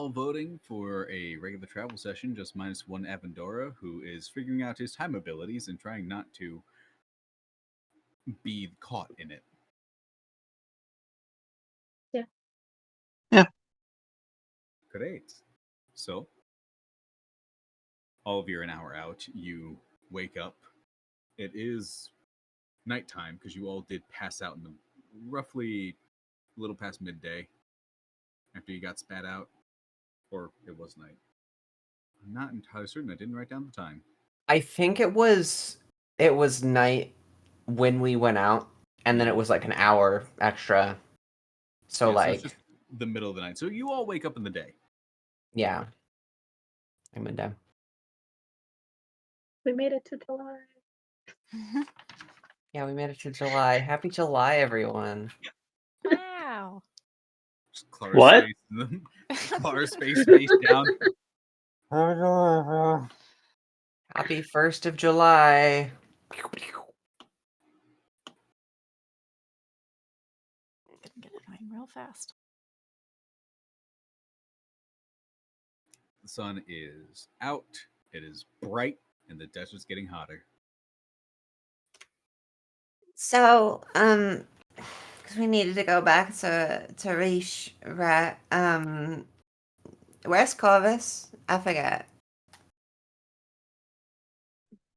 all voting for a regular travel session, just minus one Avendora, who is figuring out his time abilities and trying not to be caught in it. Yeah. Yeah. Great. So, all of you are an hour out. You wake up. It is nighttime because you all did pass out in the roughly a little past midday after you got spat out. Or it was night. I'm not entirely certain. I didn't write down the time. I think it was night when we went out, and then it was like an hour extra. So Yeah, like, it's just the middle of the night. So you all wake up in the day. yeah, I'm in down. We made it to July. Yeah, we made it to July. Happy July, everyone. Wow. Just Clara's What? face, Clara's face down. Happy 1st of July. Didn't get it going real fast. The sun is out. It is bright, and the desert's getting hotter. So, because we needed to go back to Rish, right? Where's Corvus? I forget.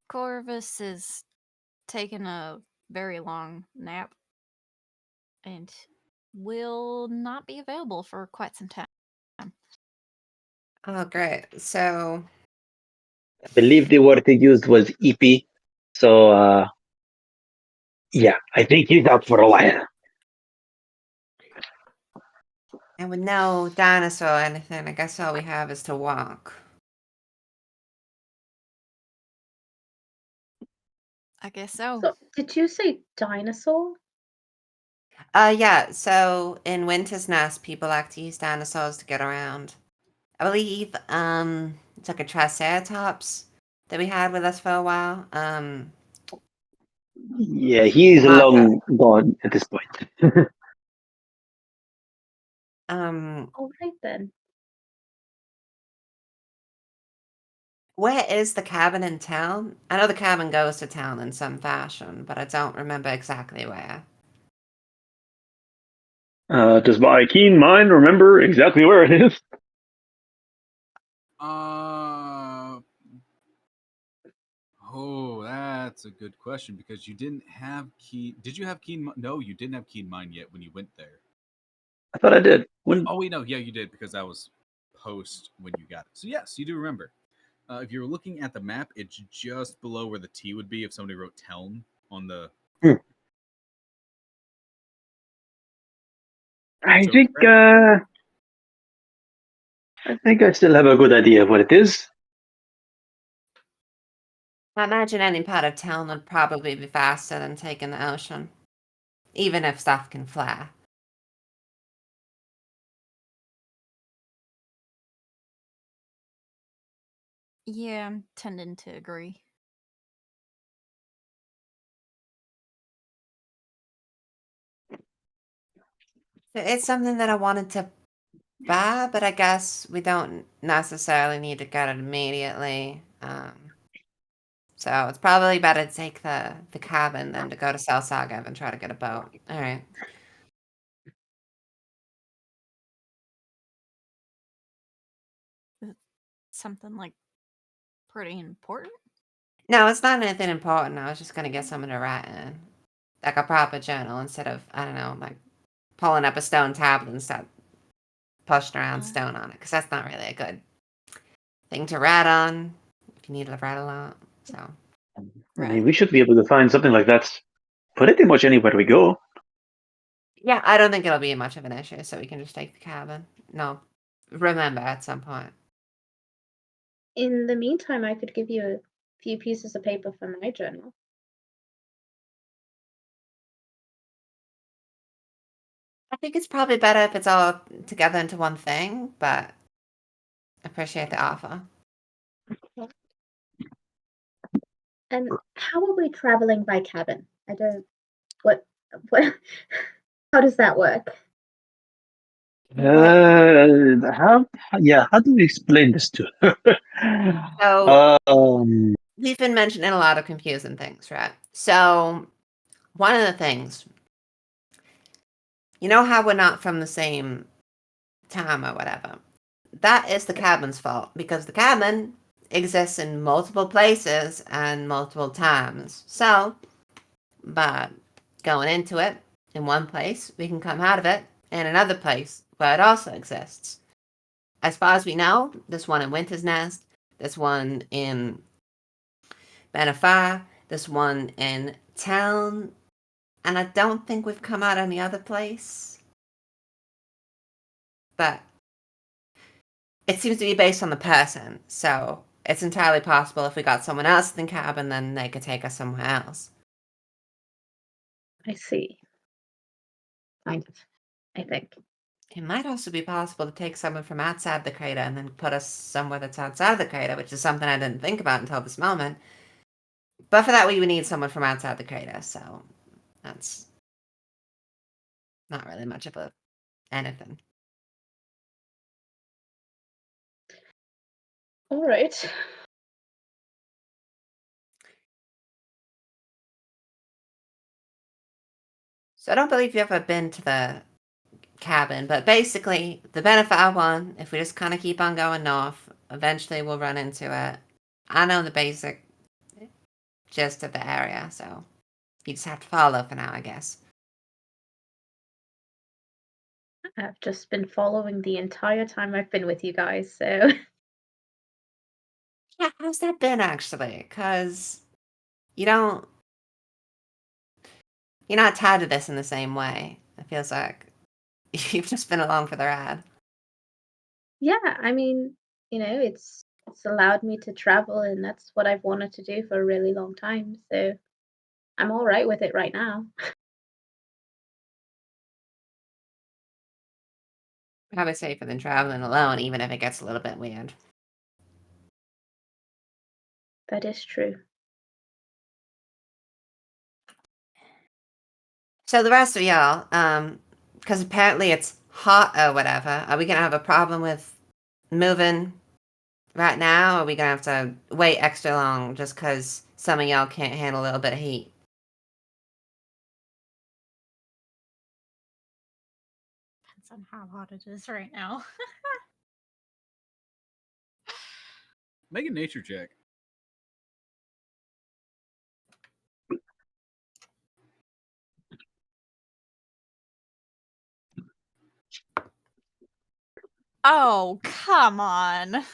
Corvus is taking a very long nap and will not be available for quite some time. Oh, great. So, I believe the word they used was EP. So, yeah, I think he's out for a while. and with no dinosaur or anything, I guess all we have is to walk. I guess so. So, did you say dinosaur? Yeah, so in Winter's Nest, people like to use dinosaurs to get around. I believe, it's like a Triceratops that we had with us for a while. Yeah, he's long gone at this point. All right then. Where is the cabin in town? I know the cabin goes to town in some fashion, but I don't remember exactly where. Does my keen mind remember exactly where it is? Oh, that's a good question because you didn't have keen. Did you have keen? No, you didn't have keen mind yet when you went there. I thought I did. When? Oh wait, no, yeah, you did because that was post when you got it. So yes, you do remember. If you're looking at the map, it's just below where the T would be if somebody wrote Teln on the. I So think. I think I still have a good idea of what it is. I imagine any part of town would probably be faster than taking the ocean, even if stuff can fly. Yeah, I'm tending to agree. It's something that I wanted to buy, but I guess we don't necessarily need to get it immediately. So it's probably better to take the cabin than to go to Salsaga and try to get a boat. All right. Something like pretty important? No, it's not anything important. I was just gonna get someone to write in, like a proper journal, instead of, I don't know, like pulling up a stone tablet and start pushing around stone on it, because that's not really a good thing to write on if you need to write a lot. So I mean, we should be able to find something like that pretty much anywhere we go. yeah, I don't think it'll be much of an issue. So we can just take the cabin. No, remember at some point. In the meantime, I could give you a few pieces of paper for my journal. I think it's probably better if it's all together into one thing, but I appreciate the offer. And how are we traveling by cabin? I don't. What? How does that work? How do we explain this to her? So we've been mentioning a lot of confusing things, right? So one of the things, you know how we're not from the same time or whatever? That is the cabin's fault because the cabin exists in multiple places and multiple times. So, by going into it in one place, we can come out of it in another place where it also exists. As far as we know, this one in Winter's Nest, this one in Benefar, this one in town, and I don't think we've come out any other place. But it seems to be based on the person, so it's entirely possible if we got someone else in the cabin, then they could take us somewhere else. I see. Kind of, I think. It might also be possible to take someone from outside the crater and then put us somewhere that's outside the crater, which is something I didn't think about until this moment. But for that, we would need someone from outside the crater, so that's not really much of a anything. All right. So I don't believe you've ever been to the cabin, but basically, the Benefit one, if we just kind of keep on going north, eventually we'll run into it. I know the basic gist of the area, so you just have to follow for now, I guess. I've just been following the entire time I've been with you guys, so Yeah, how's that been actually? Because you don't, you're not tied to this in the same way. It feels like you've just been along for the ride. yeah, I mean, it's allowed me to travel, and that's what I've wanted to do for a really long time. So I'm all right with it right now. Probably safer than traveling alone, even if it gets a little bit weird. That is true. So the rest of y'all, because apparently it's hot or whatever, are we gonna have a problem with moving right now? Or are we gonna have to wait extra long just because some of y'all can't handle a little bit of heat? Depends on how hot it is right now. Make a nature check. Oh, come on.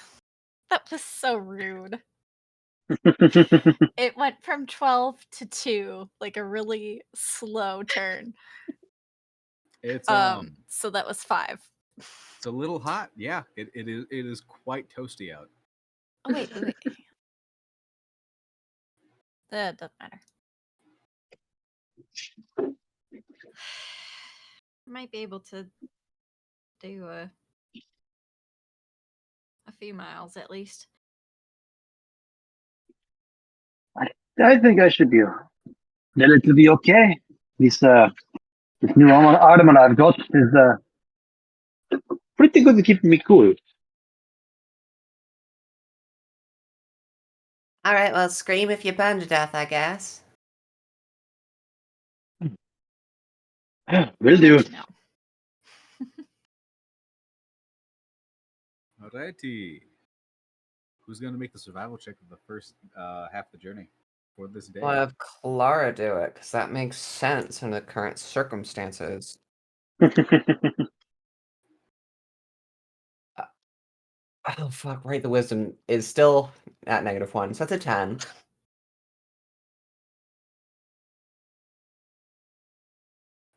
That was so rude. It went from 12 to 2, like a really slow turn. It's So that was 5. it's a little hot. Yeah, it is quite toasty out. Oh wait. That doesn't matter. Might be able to do a few miles at least. I think I should be relatively okay. This new armor I've got is pretty good at keeping me cool. Alright, well, scream if you burn to death, I guess. Will do. Let you know. Alrighty. Who's gonna make the survival check of the first half of the journey for this day? We'll have Klara do it, because that makes sense in the current circumstances. Oh, fuck, right, the wisdom is still at -1, so that's a 10.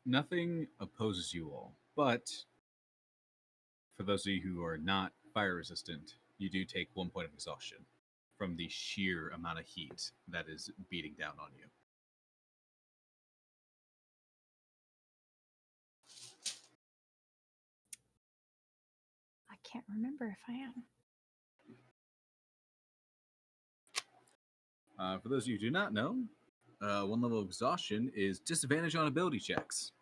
Nothing opposes you all, but for those of you who are not fire resistant, you do take 1 point of exhaustion from the sheer amount of heat that is beating down on you. I can't remember if I am. For those of you who do not know, 1 level of exhaustion is disadvantage on ability checks,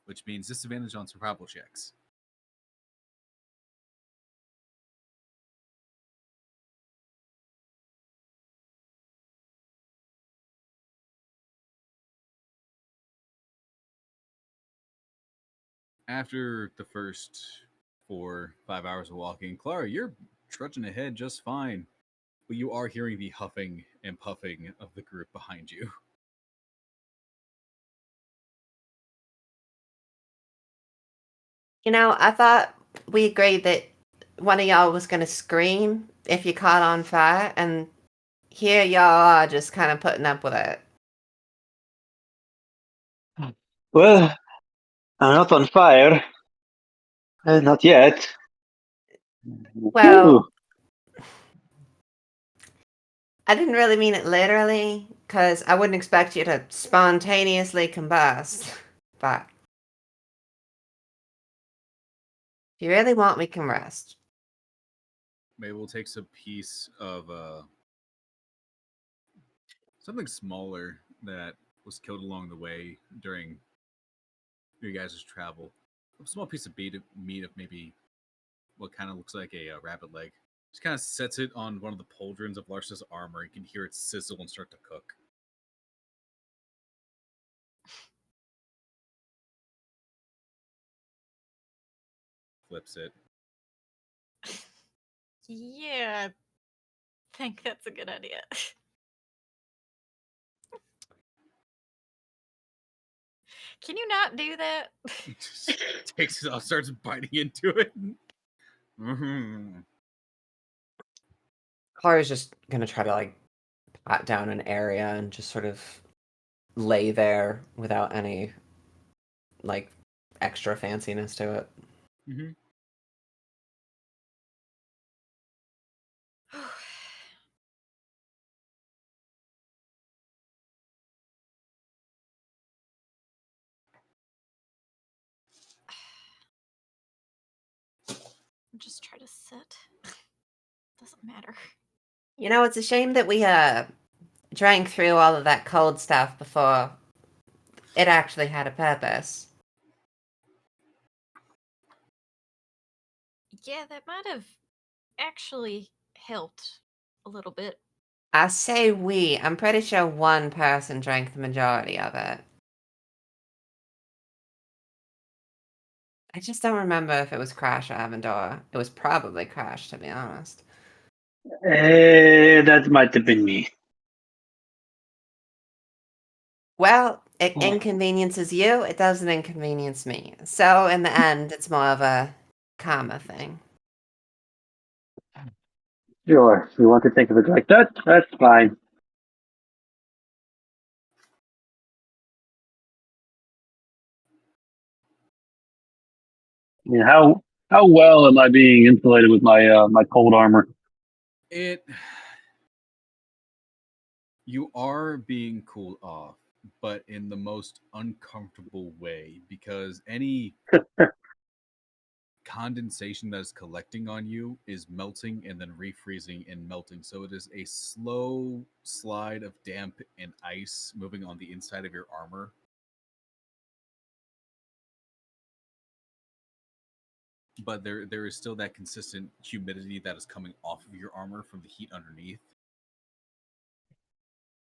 which means disadvantage on survival checks. After the first 4-5 hours of walking, Klara, you're trudging ahead just fine, but you are hearing the huffing and puffing of the group behind you. You know, I thought we agreed that one of y'all was going to scream if you caught on fire, and here y'all are just kind of putting up with it. Well, I'm not on fire. Not yet. Well, Ooh. I didn't really mean it literally, because I wouldn't expect you to spontaneously combust. But if you really want, we can rest. Mabel takes a piece of something smaller that was killed along the way during your guys' travel. A small piece of meat of maybe what kind of looks like a rabbit leg. Just kind of sets it on one of the pauldrons of Larsa's armor. You can hear it sizzle and start to cook. Flips it. Yeah, I think that's a good idea. Can you not do that? Just takes it off, starts biting into it. Mm-hmm. Clara's just gonna try to like pat down an area and just sort of lay there without any like extra fanciness to it. Mm-hmm. Just try to sit. Doesn't matter. You know, it's a shame that we drank through all of that cold stuff before it actually had a purpose. Yeah, that might have actually helped a little bit. I say we. I'm pretty sure one person drank the majority of it. I just don't remember if it was Crash or Avendor. It was probably Crash, to be honest. That might have been me. Well, it inconveniences you, it doesn't inconvenience me. So, in the end, it's more of a karma thing. Sure, if you want to think of it like that, that's fine. I mean, how well am I being insulated with my my cold armor? You are being cooled off, but in the most uncomfortable way, because any condensation that is collecting on you is melting and then refreezing and melting. So it is a slow slide of damp and ice moving on the inside of your armor. But there is still that consistent humidity that is coming off of your armor from the heat underneath.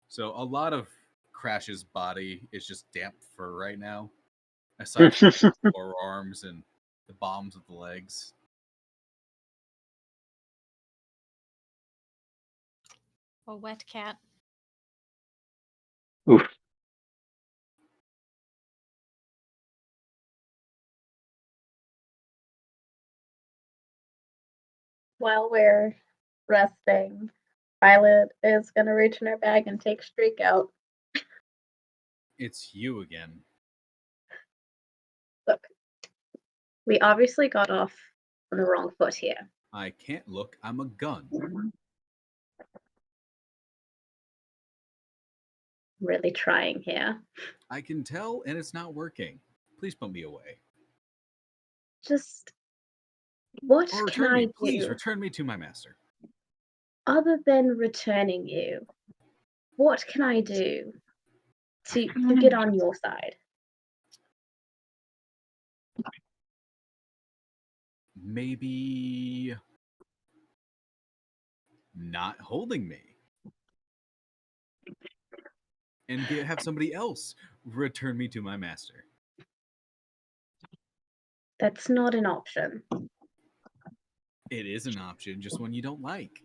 So a lot of Crash's body is just damp fur right now, aside from his forearms and the bombs of the legs. A wet cat. Oof. While we're resting, Violet is gonna reach in her bag and take Streak out. It's you again. Look, we obviously got off on the wrong foot here. I can't look. I'm a gun. Really trying here. I can tell, and it's not working. Please put me away. Just what Or can return I me. do Please return me to my master. other than returning you? What can I do to get on your side? Maybe not holding me. And have somebody else return me to my master. That's not an option. It is an option, just one you don't like.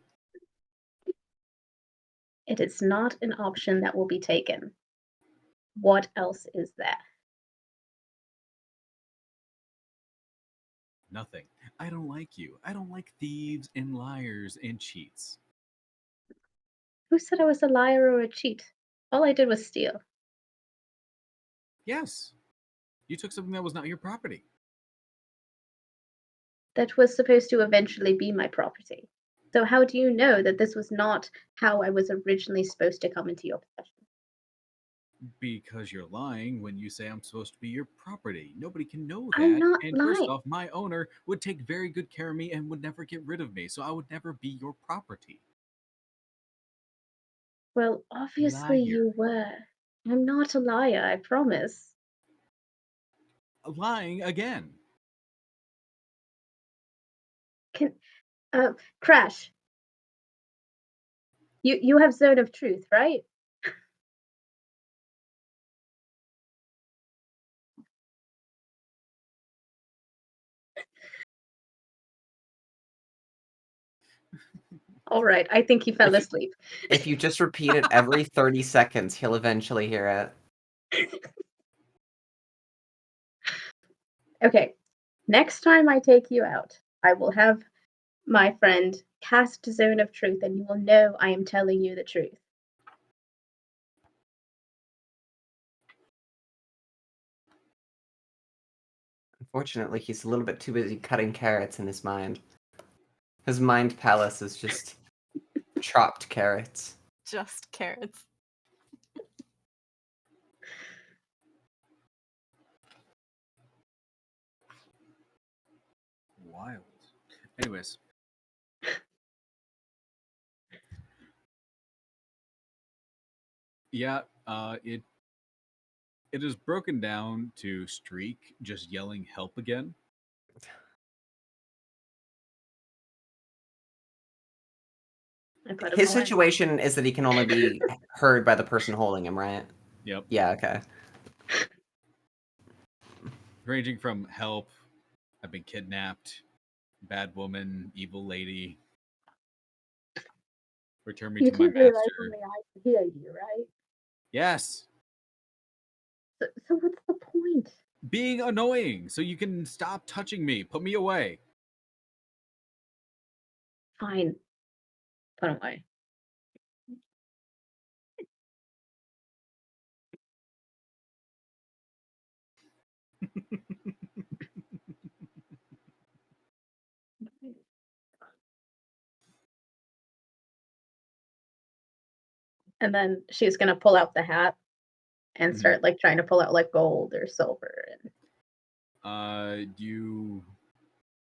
It is not an option that will be taken. What else is there? Nothing. I don't like you. I don't like thieves and liars and cheats. Who said I was a liar or a cheat? All I did was steal. Yes. You took something that was not your property. That was supposed to eventually be my property. So how do you know that this was not how I was originally supposed to come into your possession? Because you're lying when you say I'm supposed to be your property. Nobody can know that. I'm not and first lying. off, my owner would take very good care of me and would never get rid of me, so I would never be your property. Well, obviously Liar. you were. I'm not a liar, I promise. Lying again. Can Crash. You have zone of truth, right? All right, I think he fell asleep. If you just repeat it every 30 seconds, he'll eventually hear it. Okay, next time I take you out, I will have my friend cast Zone of Truth, and you will know I am telling you the truth. Unfortunately, he's a little bit too busy cutting carrots in his mind. His mind palace is just chopped carrots. Just carrots. Wild. Anyways. Yeah, it is broken down to Streak just yelling help again. His situation is that he can only be heard by the person holding him, right? Yep. Yeah, okay. Ranging from help, I've been kidnapped, bad woman, evil lady, return me You to my do realize master. only I can hear you, right? Yes. So what's the point? Being annoying so you can stop touching me. Put me away. Fine. Put away. And then she's gonna pull out the hat and start like trying to pull out like gold or silver. And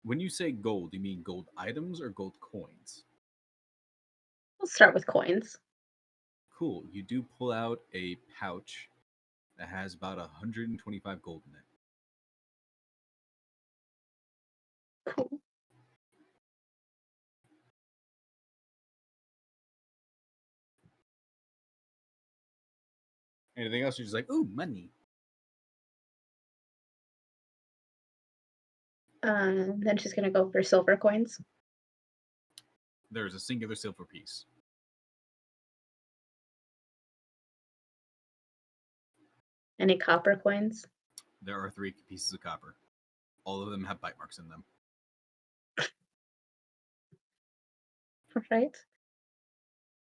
when you say gold, you mean gold items or gold coins? we'll start with coins. Cool. You do pull out a pouch that has about 125 gold in it. Cool. Anything else? You're just like, ooh, money. Then she's gonna go for silver coins. There's a singular silver piece. Any copper coins? There are 3 pieces of copper. All of them have bite marks in them. Right.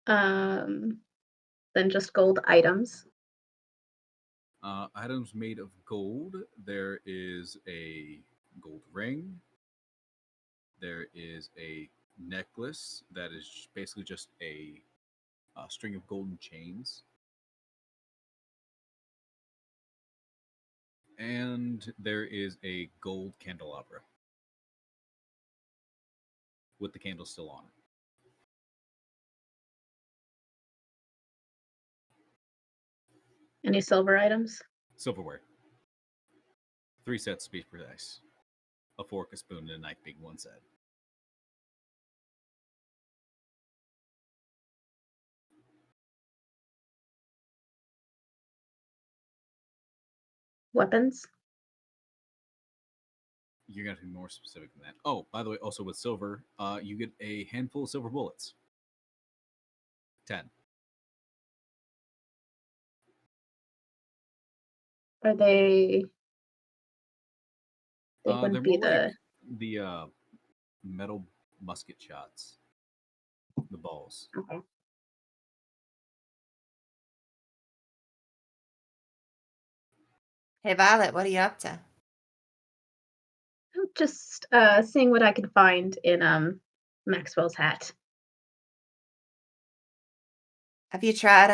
Then just gold items. Items made of gold. There is a gold ring. There is a necklace that is basically just a string of golden chains. And there is a gold candelabra with the candle still on it. Any silver items? Silverware. 3 sets to be precise. A fork, a spoon, and a knife being one set. Weapons? You're gonna have to be more specific than that. Oh, by the way, also with silver, you get a handful of silver bullets. 10. Are they? They They're wouldn't be more like the. the metal musket shots, the balls. Okay. Hey, Violet, what are you up to? I'm just seeing what I can find in Maxwell's hat. Have you tried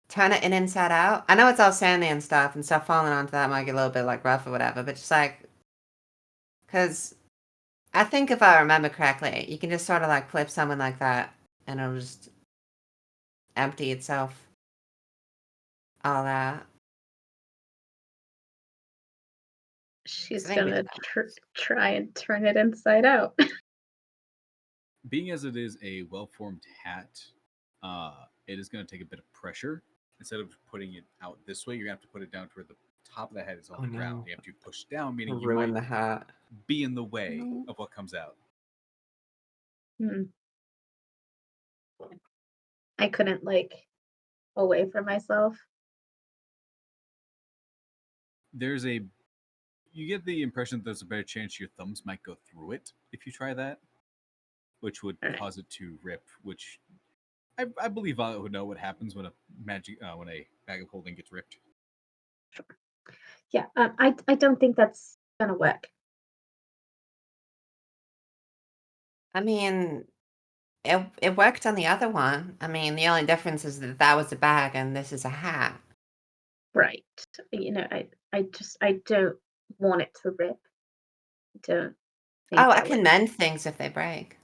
turn it inside out? I know it's all sandy and stuff falling onto that might get a little bit like rough or whatever, but just like, because I think if I remember correctly, you can just sort of like flip something like that and it'll just empty itself all out. She's I think we gonna did try and turn it inside out. Being as it is a well-formed hat, it is going to take a bit of pressure. Instead of putting it out this way, you're going to have to put it down to where the top of the head is on Oh, the ground. no. You have to push down, meaning you Ruin might the hat. be in the way No. of what comes out. I couldn't like away from myself. You get the impression that there's a better chance your thumbs might go through it if you try that, which would All right. cause it to rip, which I believe I would know what happens when a bag of holding gets ripped. Yeah, I don't think that's gonna work. I mean, it worked on the other one. I mean, the only difference is that that was a bag and this is a hat. Right. I don't want it to rip. I don't think Oh, I that can would. mend things if they break.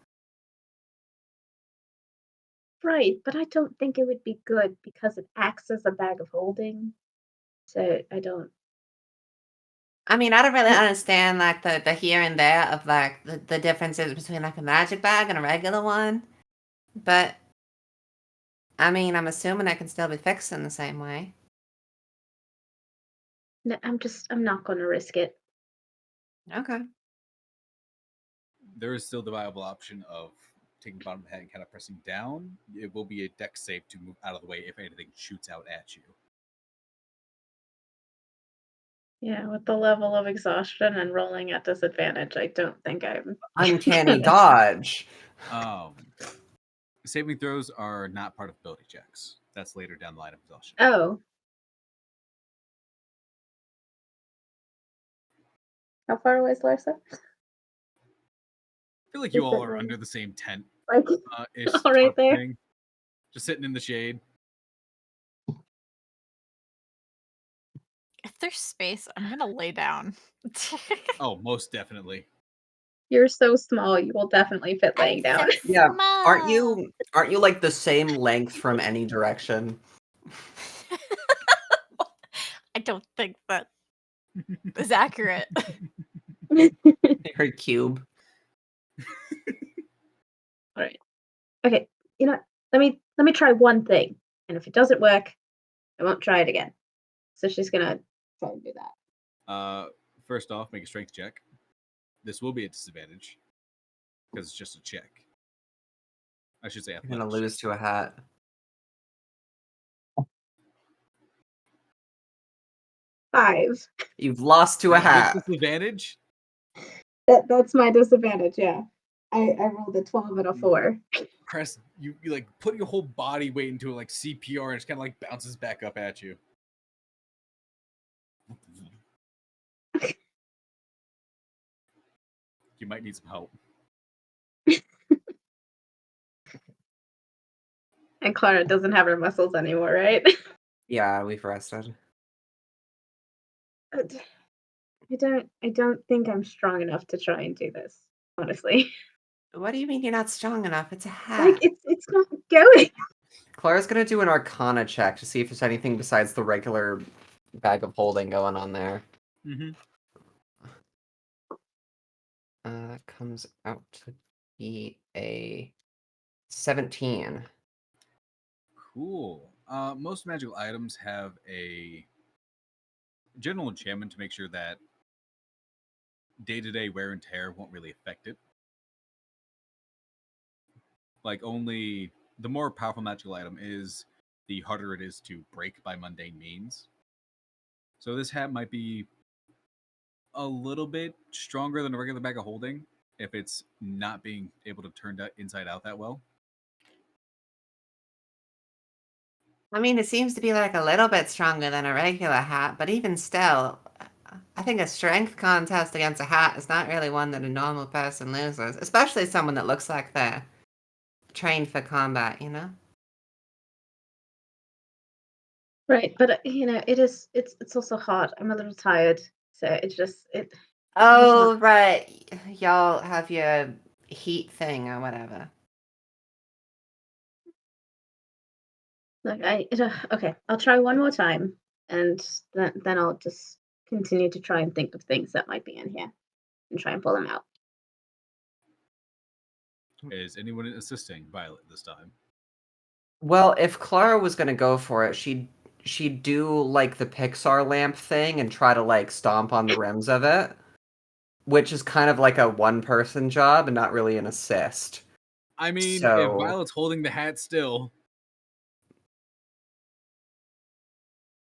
Right, but I don't think it would be good because it acts as a bag of holding. So I don't. I mean, I don't really understand like the here and there of like the differences between like a magic bag and a regular one. But I mean, I'm assuming it can still be fixed in the same way. No, I'm not gonna risk it. Okay. There is still the viable option of taking the bottom of the head and kind of pressing down. It will be a dex save to move out of the way if anything shoots out at you. Yeah, with the level of exhaustion and rolling at disadvantage, I don't think I'm. Uncanny dodge. Saving throws are not part of ability checks. That's later down the line of exhaustion. Oh. How far away is Larsa? I feel like you Is all it are right? under the same tent Like ish all right tarp there. thing, just sitting in the shade. If there's space, I'm gonna lay down. Oh, most definitely. You're so small, you will definitely fit laying down. Yeah, aren't Small. you like the same length from any direction? I don't think that is accurate. Her cube. All right. Okay. You know what? Let me try one thing, and if it doesn't work, I won't try it again. So she's gonna try and do that. First off, make a strength check. This will be a disadvantage because it's just a check. I should say You're gonna athletics lose check. to a hat. 5. You've lost to a With hat. disadvantage? That's my disadvantage. Yeah. I rolled a 12 and a 4. Press you like put your whole body weight into it like CPR and it's kind of like bounces back up at you. You might need some help. And Klara doesn't have her muscles anymore, right? Yeah, we've rested. I don't think I'm strong enough to try and do this, honestly. What do you mean you're not strong enough? It's a hat. Like it's not going. Clara's gonna do an Arcana check to see if there's anything besides the regular bag of holding going on there. Mm-hmm. That comes out to be a 17. Cool. Most magical items have a general enchantment to make sure that day-to-day wear and tear won't really affect it. Like, only the more powerful magical item is, the harder it is to break by mundane means. So this hat might be a little bit stronger than a regular bag of holding if it's not being able to turn inside out that well. I mean, it seems to be like a little bit stronger than a regular hat, but even still, I think a strength contest against a hat is not really one that a normal person loses, especially someone that looks like they're trained for combat, you know? Right, but it's also hard. I'm a little tired, so it. Oh, right. Y'all have your heat thing or whatever. Look, okay. I'll try one more time, and then I'll just continue to try and think of things that might be in here, and try and pull them out. Is anyone assisting Violet this time? Well, if Klara was gonna go for it, she'd do like the Pixar lamp thing and try to like stomp on the rims of it, which is kind of like a one-person job and not really an assist. I mean, So- if Violet's holding the hat still,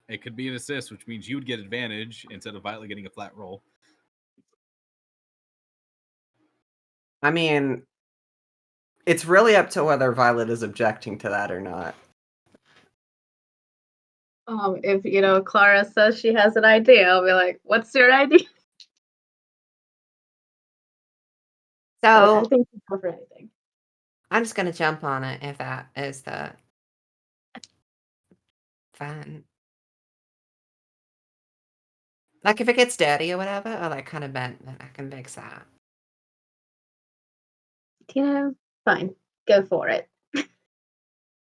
it could be an assist, which means you would get advantage instead of Violet getting a flat roll. I mean, it's really up to whether Violet is objecting to that or not. If Klara says she has an idea, I'll be like, "What's your idea?" So I think you cover anything. I'm just gonna jump on it if that is the fun. Like if it gets dirty or whatever, or like kind of bent, then I can fix that. Fine, go for it. So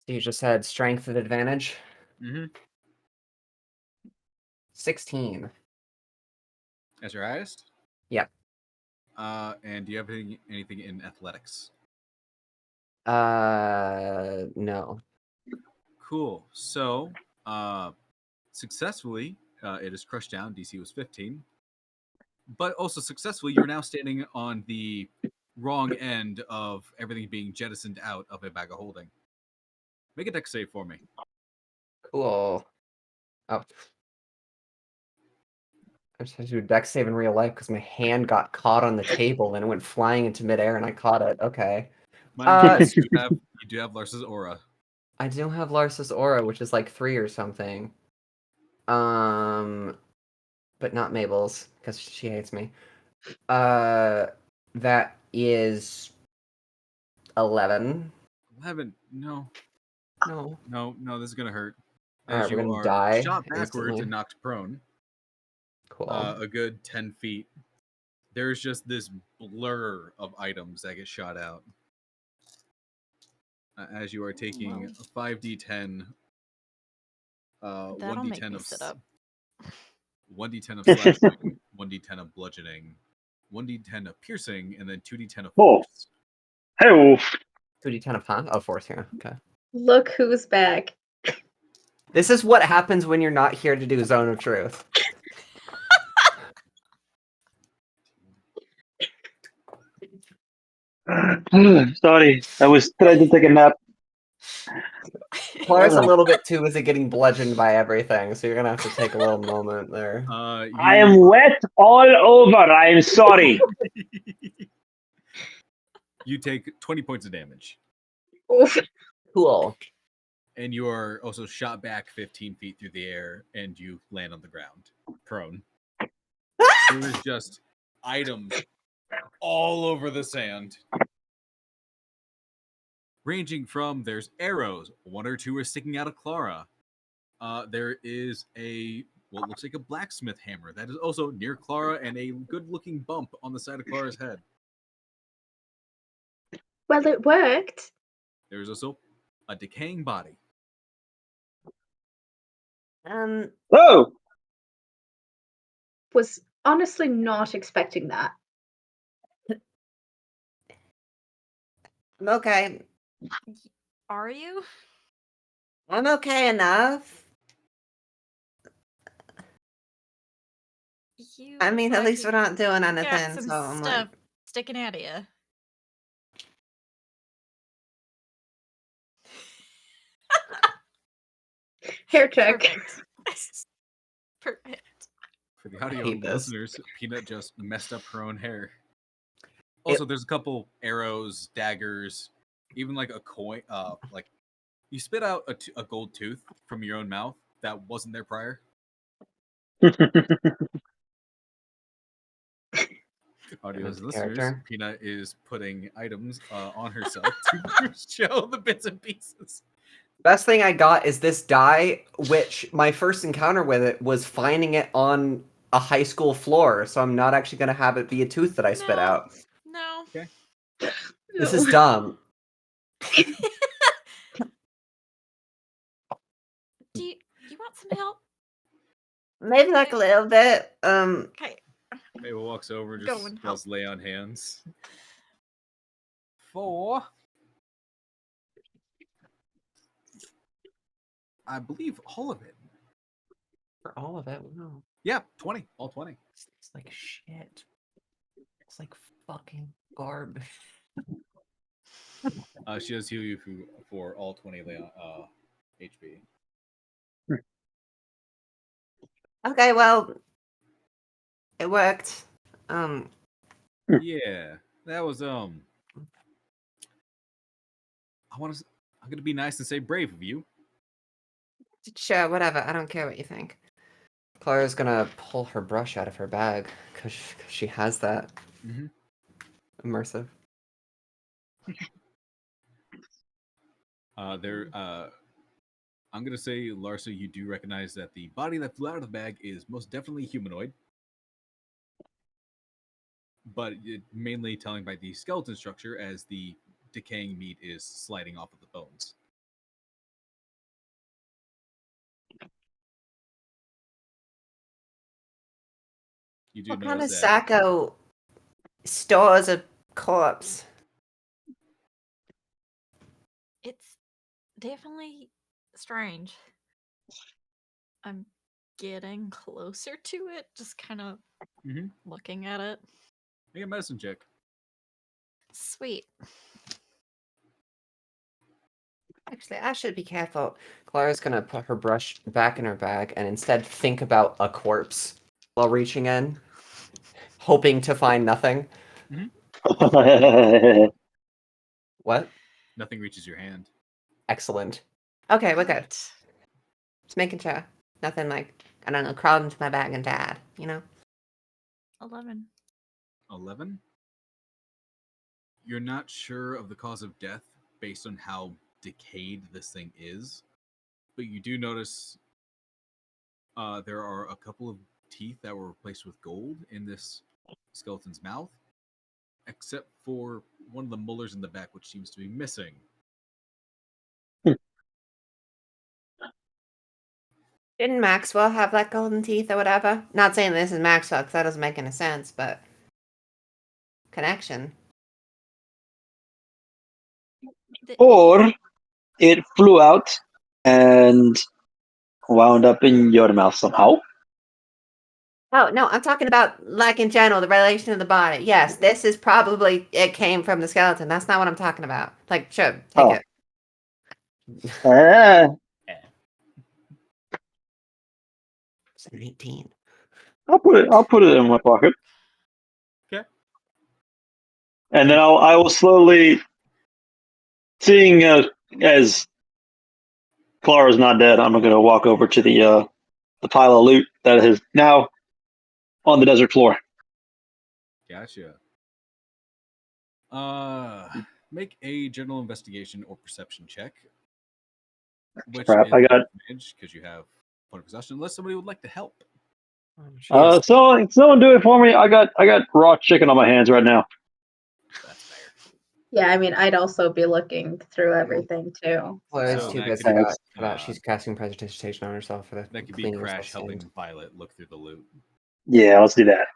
you just had strength at advantage? Mm-hmm. 16. That's your highest? Yep. And do you have anything in athletics? No. Cool. So, successfully, it is crushed down. DC was 15. But also successfully, you're now standing on the wrong end of everything being jettisoned out of a bag of holding. Make a dex save for me. Cool. Oh. I just had to do a dex save in real life because my hand got caught on the table and it went flying into midair and I caught it. Okay. Mind you, you do have Lars's aura. I do have Lars's aura, which is like 3 or something. But not Mabel's because she hates me. That is 11. 11. No. No. This is gonna hurt. Alright, As we're you gonna are die shot backwards instantly. and knocked prone, Cool. a good 10 feet. There's just this blur of items that get shot out. As you are taking a 5d10, That'll make 1d10 me of sit up. 1d10 of slashing, 1d10 of bludgeoning, 1d10 of piercing, and then 2d10 of Oh. force. Hey, 2d10 of huh? Oh, force, yeah. Okay. Look who's back. This is what happens when you're not here to do Zone of Truth. sorry, I was trying to take a nap. Clara's a little bit too busy getting bludgeoned by everything, so you're gonna have to take a little moment there. I am wet all over. I am sorry. You take 20 points of damage. Oof. Cool. And you are also shot back 15 feet through the air, and you land on the ground, prone. There is just items all over the sand. Ranging from, there's arrows, 1 or 2 are sticking out of Klara. There is what looks like a blacksmith hammer that is also near Klara, and a good-looking bump on the side of Klara's head. Well, it worked. There's also a decaying body. Oh, Was honestly not expecting that. I'm okay. Are you? I'm okay enough. You I mean, look at like least we're not doing got anything, some so I'm stuff like, sticking out of you. Hair check. Perfect. Perfect. For the audio hate this. listeners, Peanut just messed up her own hair. Also, there's a couple arrows, daggers, even like a coin. Like you spit out a gold tooth from your own mouth that wasn't there prior. Audio Into listeners, character. Peanut is putting items on herself to show the bits and pieces. Best thing I got is this die, which my first encounter with it was finding it on a high school floor, so I'm not actually going to have it be a tooth that I spit No. out. No. Okay. This is dumb. Do you want some help? maybe like a little bit. Okay. Mabel walks over, Go just and does lay on hands. 4. I believe all of it. For all of it, wow. Yeah, 20. All 20. It's like shit. It's like fucking garbage. She does heal you for all 20 HP. Okay, well, it worked. Yeah, that was I want to. I'm gonna be nice and say brave of you. Sure, whatever. I don't care what you think. Clara's gonna pull her brush out of her bag because she has that. Mm-hmm. Immersive. I'm gonna say, Larsa, you do recognize that the body that flew out of the bag is most definitely humanoid, but it mainly telling by the skeleton structure as the decaying meat is sliding off of the bones. You do What kind of notice that sacco stores a corpse? It's definitely strange. I'm getting closer to it, just kind of looking at it. make a medicine check. Sweet. Actually, I should be careful. Clara's gonna put her brush back in her bag and instead think about a corpse while reaching in, hoping to find nothing. What? Nothing reaches your hand. Excellent. Okay, we're good. Great. Just making sure. Nothing like, I don't know, crawled into my bag and died, you know? 11. 11. You're not sure of the cause of death based on how decayed this thing is, but you do notice there are a couple of teeth that were replaced with gold in this skeleton's mouth, except for one of the molars in the back, which seems to be missing. Didn't Maxwell have like golden teeth or whatever? Not saying this is Maxwell because that doesn't make any sense, but connection. Or it flew out and wound up in your mouth somehow. Oh, no, I'm talking about like in general, the relation of the body. Yes, this is probably, it came from the skeleton. That's not what I'm talking about. Like, sure, take it. Ah, It's an 18. I'll put it in my pocket. Okay. And then I will slowly, seeing as Klara's not dead, I'm going to walk over to the pile of loot that is now on the desert floor. Gotcha. Make a general investigation or perception check. Which Crap, is I got advantage because you have point of possession, unless somebody would like to help. someone do it for me. I got raw chicken on my hands right now. That's fair. Yeah, I mean, I'd also be looking through everything too. Clara's So too that busy could be, for that. She's casting presentation on herself for the That could be cleaning Crash assistant. helping Violet look through the loot. Yeah, let's do that.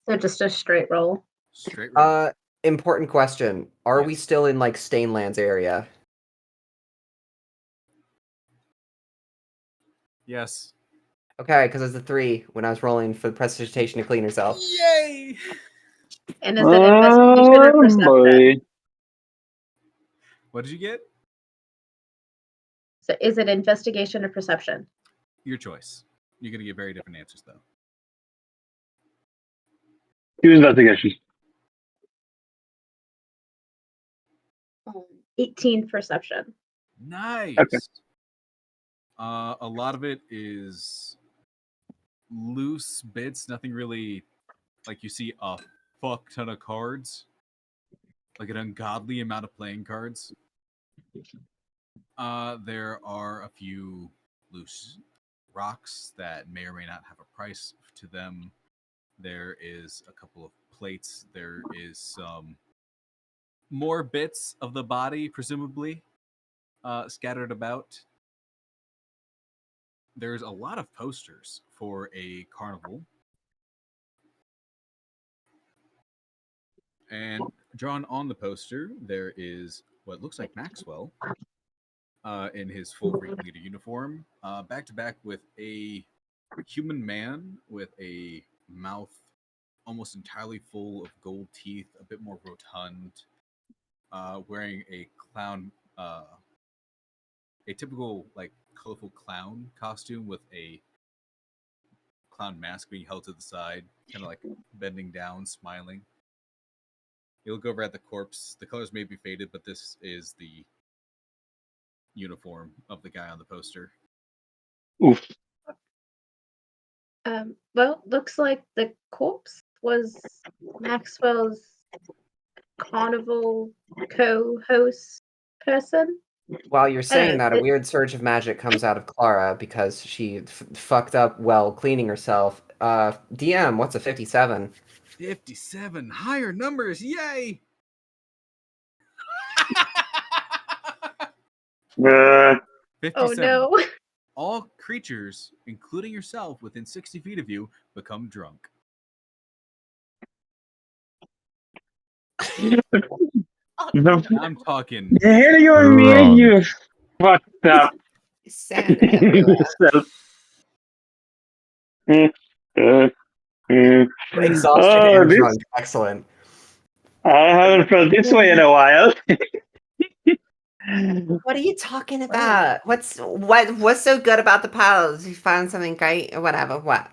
So just a straight roll. Straight roll. Important question. Are we Yes. still in like Stainlands area? Yes. Okay, because it's a 3 when I was rolling for the prestidigitation to clean herself. Yay! And is it investigation or perception? Boy. What did you get? So is it investigation or perception? Your choice. You're gonna get very different answers though. Do investigation. 18 perception. Nice. Okay. A lot of it is loose bits. Nothing really like you see a fuck ton of cards, like an ungodly amount of playing cards. There are a few loose rocks that may or may not have a price to them. There is a couple of plates. There is some more bits of the body, presumably, scattered about. There's a lot of posters for a carnival. And drawn on the poster, there is what looks like Maxwell in his full ringleader uniform, back to back with a human man with a mouth almost entirely full of gold teeth, a bit more rotund, wearing a clown, a typical like colorful clown costume with a clown mask being held to the side, kind of like bending down, smiling. You look over at the corpse. The colors may be faded, but this is the uniform of the guy on the poster. Oof. Well, looks like the corpse was Maxwell's carnival co-host person. While you're saying that, a it- weird surge of magic comes out of Klara because she fucked up while cleaning herself. DM, what's a 57? 57 higher numbers, yay! Uh, 57. Oh no. All creatures, including yourself within 60 feet of you, become drunk. I'm talking. Hell, you man, you fucked up. Sand everywhere. Exhausted Oh, and this- drunk. Excellent. I haven't felt this way in a while. What are you talking about? What's so good about the piles? You find something great or whatever. What?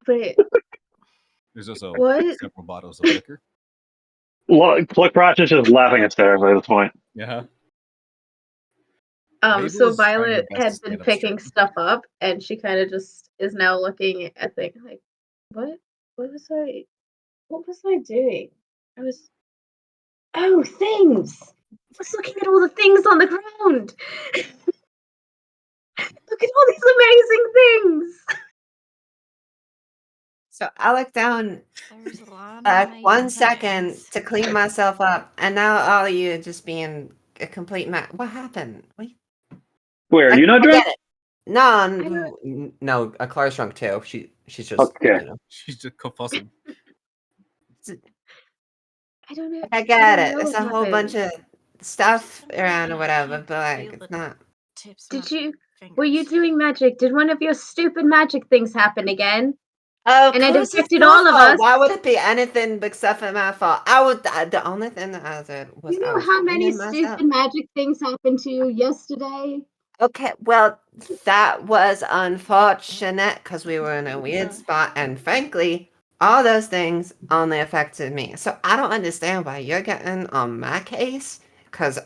Wait, There's also What? several bottles of liquor. Crotch is just laughing hysterically at this point. Yeah. so Mabel is trying her Violet best to had stand been up picking straight. stuff up, and she kind of just is now looking at things like, what? What was I doing? Oh, things! I was looking at all the things on the ground! Look at all these amazing things! So I look down There's a lot of like amazing 1 second things. to clean myself up, and now all of you just being a complete mess. What happened? Where are you not I drunk? get it. No, Klara's drunk too. She's just Okay. She's just fussing. I don't know. I get don't it. know There's what a whole bunch happened. of stuff Sometimes around or I whatever, can't but like feel it's the not. tips of Did my you? fingers. Were you doing magic? Did one of your stupid magic things happen again? Of And it course, it's affected your all of fault. us. Why would it be anything except for my fault? The only thing that I did was You I know was how many cleaning myself. stupid magic things happened to you yesterday? Okay, well, that was unfortunate because we were in a weird spot, and frankly, all those things only affected me. So I don't understand why you're getting on my case, because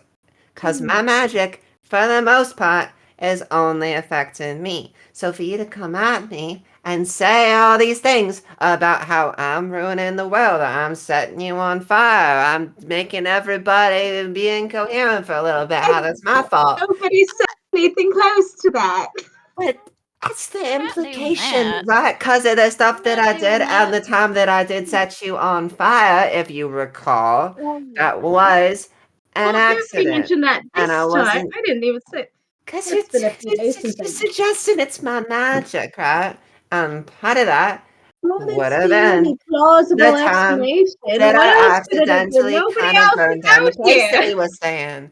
my magic, for the most part, is only affecting me. So for you to come at me and say all these things about how I'm ruining the world, I'm setting you on fire, I'm making everybody be incoherent for a little bit, how that's my fault. Nobody said anything close to that. But that's the I'm not doing implication, that. right? Because of the stuff I'm that not I doing did and the that. time that I did set you on fire, if you recall, that was an Well, nobody accident. mentioned that And I this time. wasn't. I didn't even say. Because It's been a few days since you're I. suggesting it's my magic, right? And part of that Well, would that's have the been only plausible the time explanation. that What I else could it have been? accidentally Nobody kind of else burned is down the out place that here. he was saying.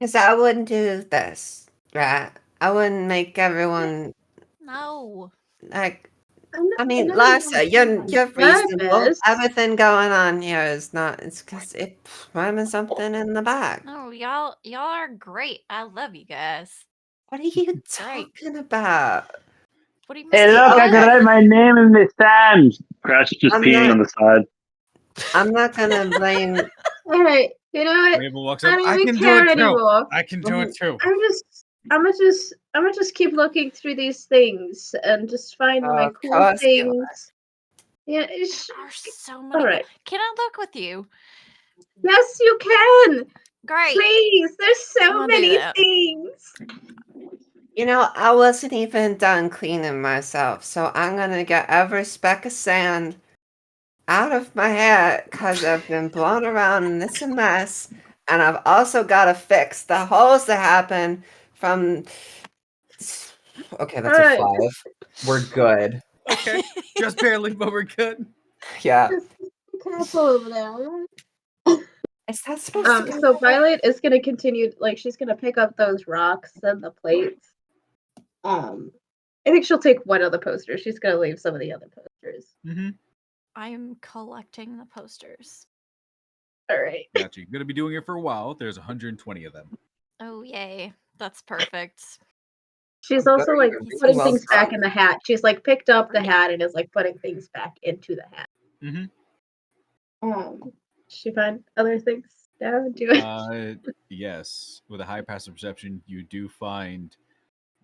Because I wouldn't do this, right? I wouldn't make everyone No. like. I'm not, I mean, I'm not Larsa, even on you're reasonable. purpose. Everything going on here is not. It's because it rhyming something in the back. No, y'all are great. I love you guys. What are you Great. talking about? What do you Hey, mean? look, I Okay. can write my name in the sand. Crash is just I'm peeing not- on the side. I'm not gonna blame. All right, you know what? Mabel walks I up. don't I even can do care it too. anymore. I can do it too. I'm gonna just keep looking through these things and just find my Of cool course you are. things. Yeah, There are so many. all right. Can I look with you? Yes, you can. Great. Please, there's so I'll do many that. things. You know, I wasn't even done cleaning myself, so I'm gonna get every speck of sand out of my hair because I've been blown around and it's a mess. And I've also got to fix the holes that happen from. Okay, that's All a right. 5. We're good. Okay, just barely, but we're good. Yeah. Just be careful over there. All right? Is that supposed to go? So Violet is gonna continue, like she's gonna pick up those rocks and the plates. I think she'll take one of the posters. She's gonna leave some of the other posters. Mm-hmm. I'm collecting the posters. All right. Gotcha. You're gonna be doing it for a while. There's 120 of them. Oh yay. That's perfect. She's also like Very putting well things back done. in the hat. She's like picked up the Great. hat and is like putting things back into the hat. Mm-hmm. She find other things down. Do it. Yes. With a high passive perception, you do find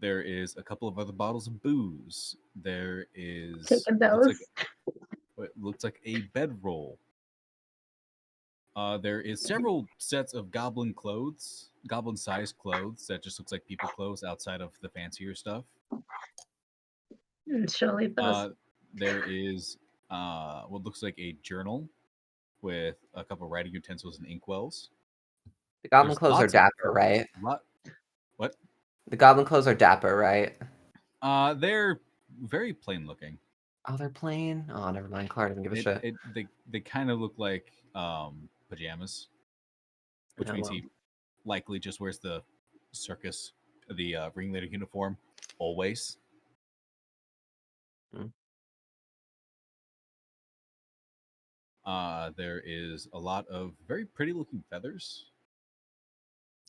there is a couple of other bottles of booze. There is Taking those. what looks like a bedroll. There is several sets of goblin-sized clothes that just looks like people clothes outside of the fancier stuff. And she'll leave those. There is what looks like a journal with a couple of writing utensils and inkwells. The goblin There's clothes are lots of- dapper, right? What? The goblin clothes are dapper, right? They're very plain looking. Oh, they're plain? Oh, never mind. Clara doesn't give a shit. They kind of look like pajamas, which Oh, means well. he likely just wears the ringleader uniform always. Hmm. There is a lot of very pretty looking feathers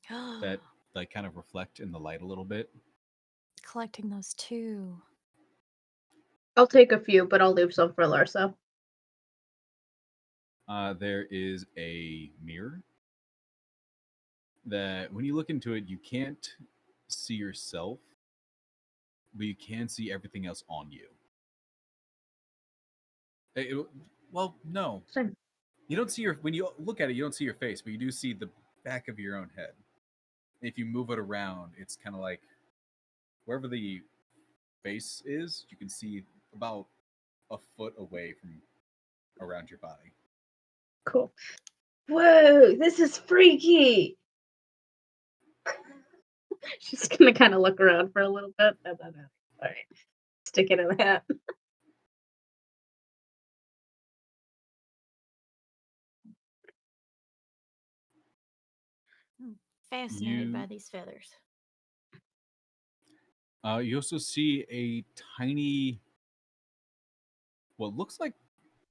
that like kind of reflect in the light a little bit. Collecting those too. I'll take a few, but I'll leave some for Larsa. There is a mirror that when you look into it, you can't see yourself, but you can see everything else on you. Well, no. Same. You don't see when you look at it, you don't see your face, but you do see the back of your own head. If you move it around, it's kind of like wherever the face is, you can see about a foot away from around your body. Cool. Whoa, this is freaky. She's gonna kind of look around for a little bit. And then, all right, stick it in the hat. Fascinated by these feathers. You also see a tiny, what looks like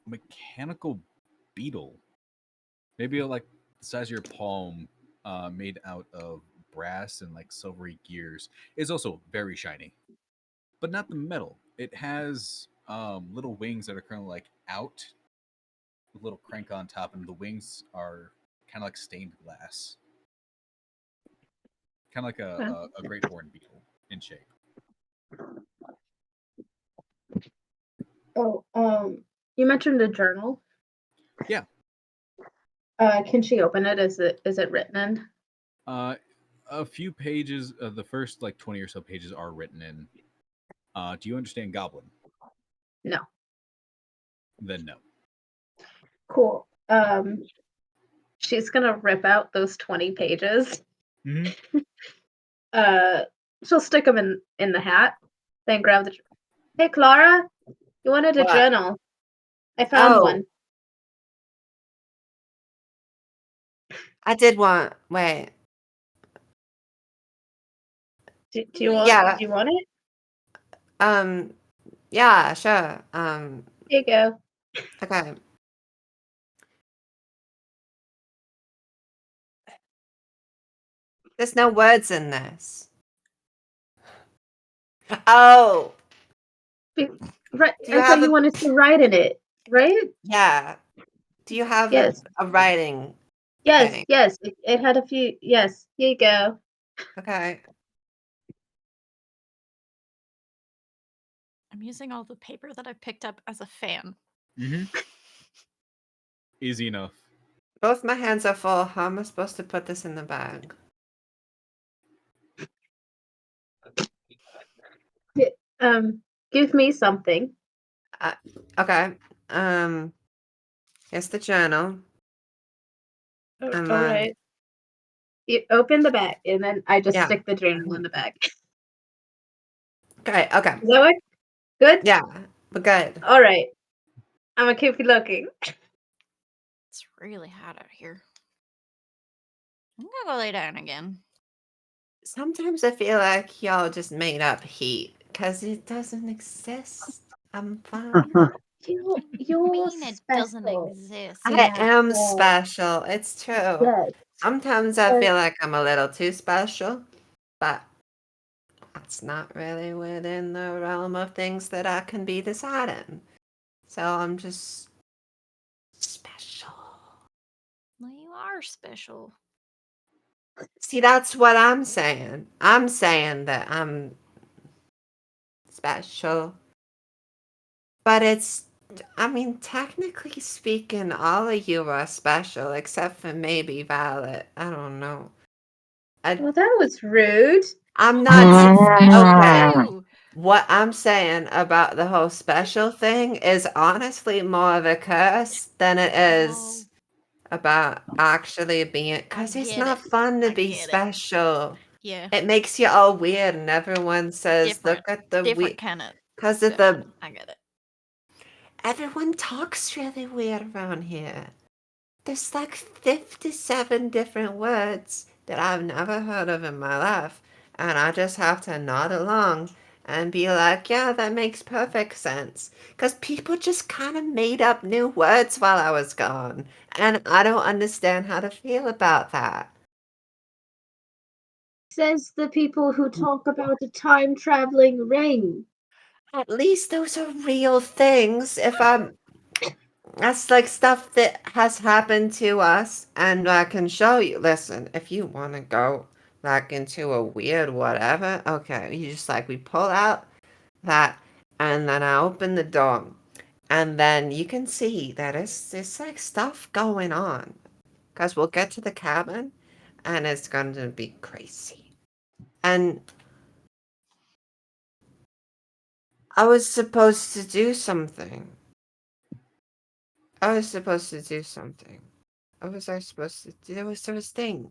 mechanical beetle, maybe like the size of your palm, made out of brass and like silvery gears. It's also very shiny, but not the metal. It has little wings that are kind of like out, with a little crank on top, and the wings are kind of like stained glass, kind of like a great horn beetle in shape. Oh, you mentioned a journal. Yeah. Can she open it? Is it written in? A few pages of the first like 20 or so pages are written in. Do you understand Goblin? No. Then no. Cool. She's gonna rip out those 20 pages. Mm-hmm. She'll stick them in the hat, then grab the. Hey, Klara, you wanted a What? journal? I found Oh. one. I did want. Wait. Do you want? Yeah. Do you want it? Yeah, sure. Here you go. Okay. There's no words in this. Oh, Right. do you I thought have you a wanted to write in it, right? yeah? Do you have Yes. a writing Yes. thing? Yes. It had a few. Yes. Here you go. Okay. I'm using all the paper that I picked up as a fan. Mm-hmm. Easy enough. Both my hands are full. How am I supposed to put this in the bag? Give me something. Okay. Here's the journal. All And right. You open the bag, and then I just Yeah. stick the journal in the bag. Okay. Okay. Does that work? Good. Yeah, we're good. All right. I'm gonna keep looking. It's really hot out here. I'm gonna go lay down again. Sometimes I feel like y'all just made up heat because it doesn't exist. I'm fine. You're Mean it doesn't special. exist. I am Yes. special. It's true. Yes. Sometimes I Yes. feel like I'm a little too special, but that's not really within the realm of things that I can be deciding. So I'm just special. Well, you are special. See, that's what I'm saying. I'm saying that I'm special. But it's, I mean, technically speaking, all of you are special except for maybe Violet. I don't know. Well, that was rude. I'm not okay. Ooh. What I'm saying about the whole special thing is honestly more of a curse than it is about actually being, because it's get not it. fun to I be get it. special. Yeah. It makes you all weird, and everyone says, Different. "Look at the Different weird," kind of. because of the. I get it. Everyone talks really weird around here. There's like 57 different words that I've never heard of in my life, and I just have to nod along and be like, yeah, that makes perfect sense. Because people just kind of made up new words while I was gone, and I don't understand how to feel about that. Says the people who talk about the time traveling ring. At least those are real things. That's like stuff that has happened to us, and I can show you. Listen, if you want to go like into a weird whatever, okay, you just like we pull out that, and then I open the door, and then you can see that it's like stuff going on, because we'll get to the cabin, and it's going to be crazy. And I was supposed to do something. What was I supposed to do? There was this thing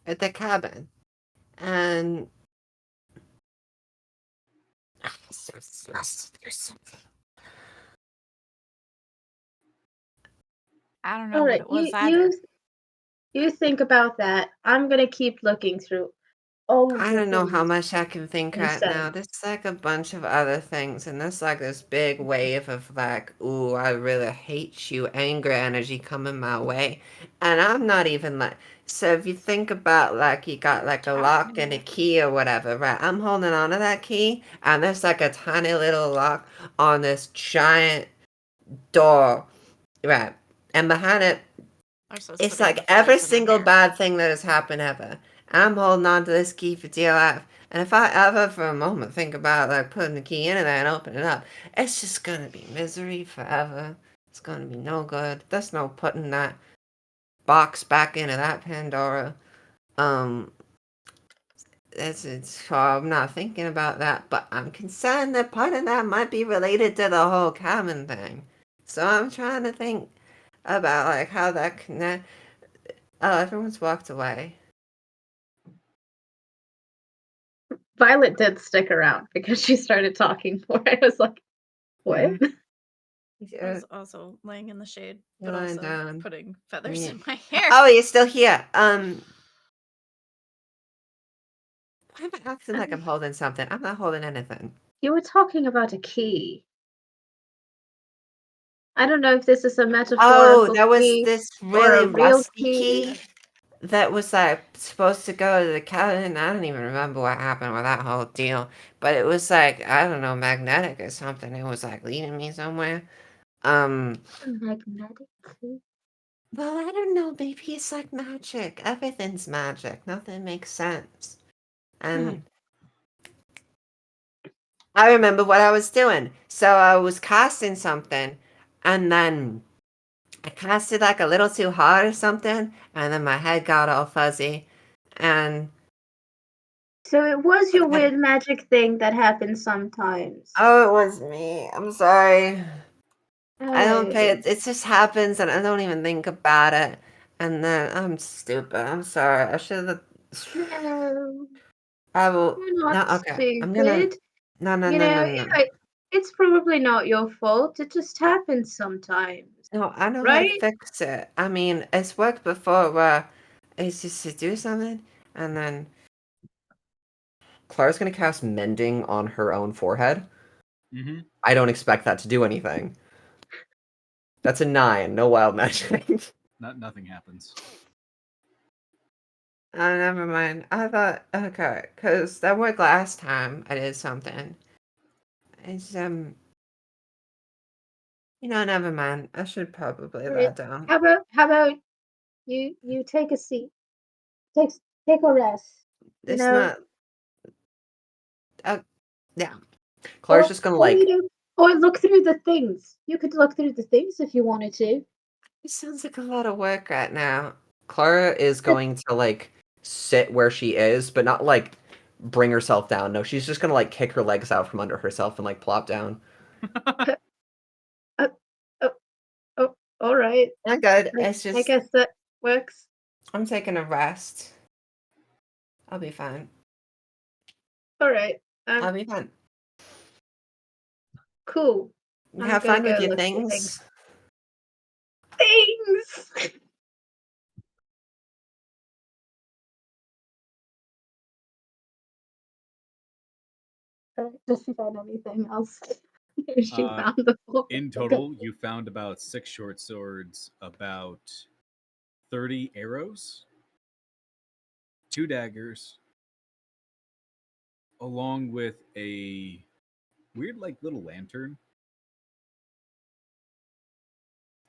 at the cabin. And I was supposed to do something. I don't know All what right, it was either. you think about that. I'm gonna keep looking through all of I the don't know how things much I can think you right said. now. There's like a bunch of other things, and there's like this big wave of like, ooh, I really hate you, anger energy coming my way. And I'm not even like, so if you think about like you got like a lock and a key or whatever, right? I'm holding on to that key, and there's like a tiny little lock on this giant door, right? And behind it, it's like every single bad thing that has happened ever. I'm holding on to this key for dear life. And if I ever for a moment think about like putting the key into there and opening it up, it's just gonna be misery forever. It's gonna be no good. There's no putting that box back into that Pandora. I'm not thinking about that, but I'm concerned that part of that might be related to the whole cabin thing. So I'm trying to think about like how that connect. Oh, everyone's walked away. Violet did stick around because she started talking more. I was like, what? I was also laying in the shade, You're but lying also down. putting feathers Yeah. in my hair. Oh, you're still here. Why am I acting like I'm holding something? I'm not holding anything. You were talking about a key. I don't know if this is a Oh, metaphorical that was key this or a really real rusty key. key that was like supposed to go to the cabin. I don't even remember what happened with that whole deal, but it was like, I don't know, magnetic or something. It was like leading me somewhere. A magnetic key. Well, I don't know. Maybe it's like magic. Everything's magic. Nothing makes sense. And I remember what I was doing. So I was casting something, and then I cast it like a little too hard or something, and then my head got all fuzzy. And So it was your weird magic thing that happens sometimes. oh, it was me. I'm sorry. I don't pay Alright. it. It just happens, and I don't even think about it. And then I'm stupid. I'm sorry. I should have. No, I will. you're not No, okay. I'm gonna. stupid. No, no, You no, know, no, no. it's probably not your fault. It just happens sometimes, No, I know how to right? fix it. I mean, it's worked before where it's just to do something, and then Clara's gonna cast Mending on her own forehead. Mm-hmm. I don't expect that to do anything. That's a 9, no wild magic. Nothing happens. oh, never mind. I thought okay, because that worked last time I did something. It's never mind. I should probably lay Right. down. How about you take a seat. Take a rest. You It's know, not. Yeah. Clara's just gonna like or look through the things. You could look through the things if you wanted to. It sounds like a lot of work right now. Clara is going to like sit where she is, but not like bring herself down. No, she's just gonna like kick her legs out from under herself and like plop down. Oh, oh, all right. I'm good. I, It's I just guess that works. I'm taking a rest. I'll be fine. All right. I'll be fine. Cool. I'm Have gonna fun with go your look through things. things. Does she find anything else? She found the book. In total, you found about 6 short swords, about 30 arrows, 2 daggers, along with a weird, like, little lantern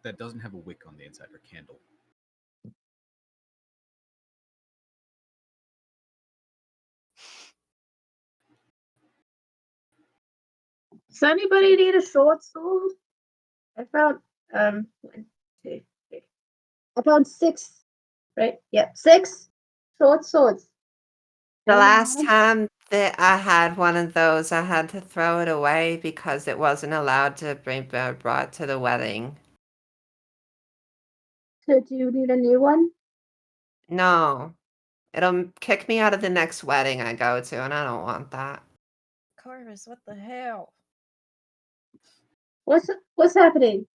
that doesn't have a wick on the inside or candle. Does anybody need a short sword? I found 1, 2, 3. I found 6. Right? Yep, 6 short swords. The Anyone last want 'em? time that I had one of those, I had to throw it away because it wasn't allowed to be brought to the wedding. So do you need a new one? No. It'll kick me out of the next wedding I go to, and I don't want that. Corvus, what the hell? What's happening?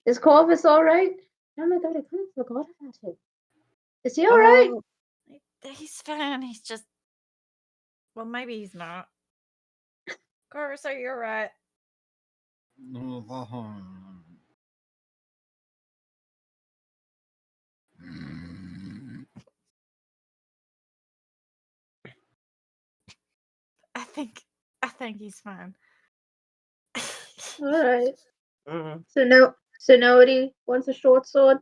Is Corvus all right? Oh my god, I kind of forgot about him. Is he all right? Oh, He's fine. He's just. Well, maybe he's not. Corvus, are you alright? I think he's fine. All right. mm. So nobody wants a short sword?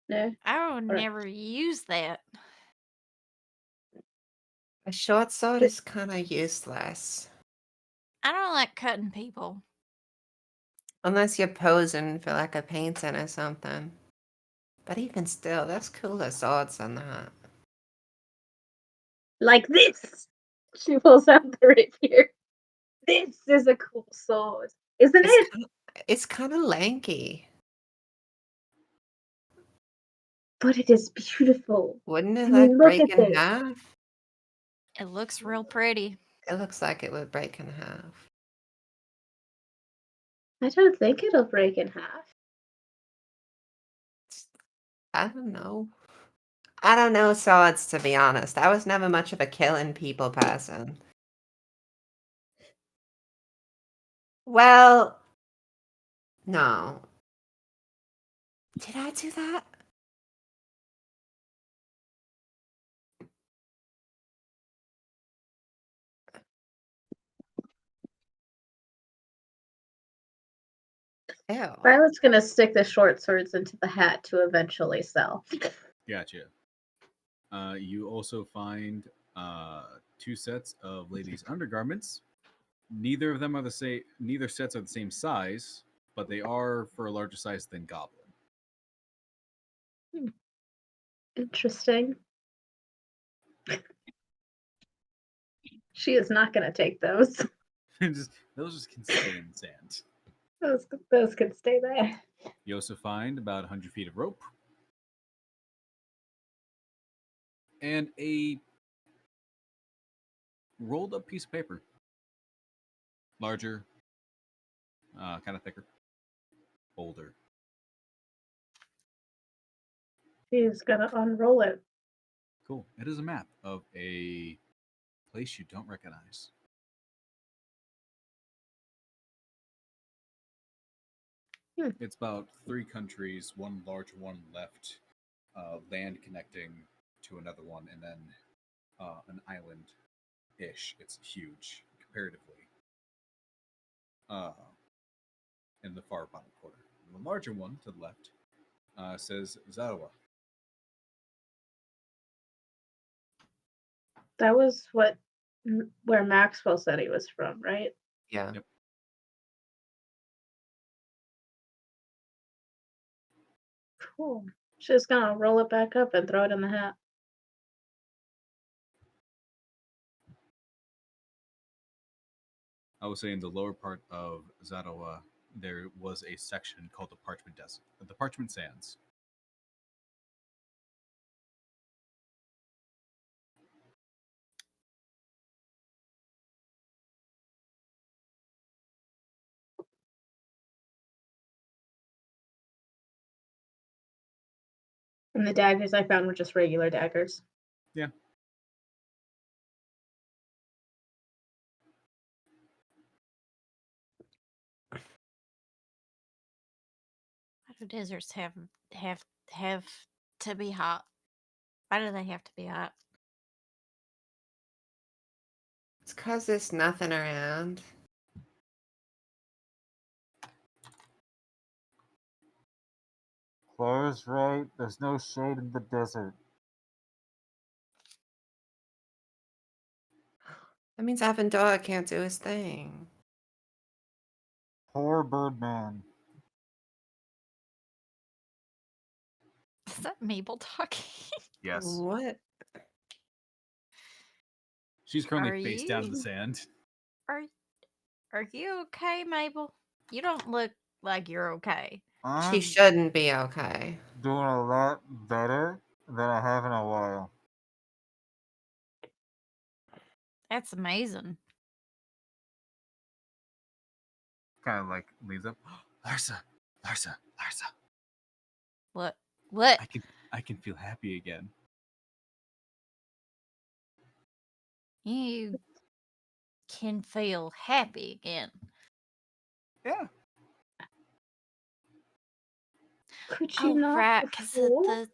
No. I would All right. never use that. A short sword is kind of useless. I don't like cutting people. Unless you're posing for like a painting or something. But even still, there's cooler swords than that. Like this. She pulls out the rapier. This is a cool sword, isn't it? It's kind of lanky. But it is beautiful. Wouldn't I it mean, like look break at in this. half? It looks real pretty. It looks like it would break in half. I don't think it'll break in half. I don't know. I don't know swords, to be honest. I was never much of a killing people person. Well, no. Did I do that? Ew. Violet's gonna stick the short swords into the hat to eventually sell. Gotcha. You also find 2 sets of ladies' undergarments. Neither of them are the same. Neither sets are the same size, but they are for a larger size than Goblin. Interesting. She is not gonna take those. Those just can stay in the sand. Those can stay there. You also find about 100 feet of rope and a rolled up piece of paper. Larger, kind of thicker, older. She's gonna unroll it. Cool. It is a map of a place you don't recognize. It's about 3 countries, one large, one left, land connecting to another one, and then an island-ish. It's huge comparatively. In the far bottom corner. The larger one to the left says Zarawa. That was where Maxwell said he was from, right? Yeah. Yep. Cool. She's gonna roll it back up and throw it in the hat. I would say in the lower part of Zarawa, there was a section called the Parchment Desert, the Parchment Sands. And the daggers I found were just regular daggers. Yeah. Why do deserts have to be hot? Why do they have to be hot? It's because there's nothing around. Clara's right. There's no shade in the desert. That means Avendora can't do his thing. Poor Birdman. Is that Mabel talking? Yes. What? She's currently Are face down in the you- sand. Are you okay, Mabel? You don't look like you're okay. She I'm shouldn't be okay. doing a lot better than I have in a while. That's amazing. Kind of like leans up. Larsa. What? I can feel happy again. You can feel happy again. Yeah. Could you Oh, not right, because before?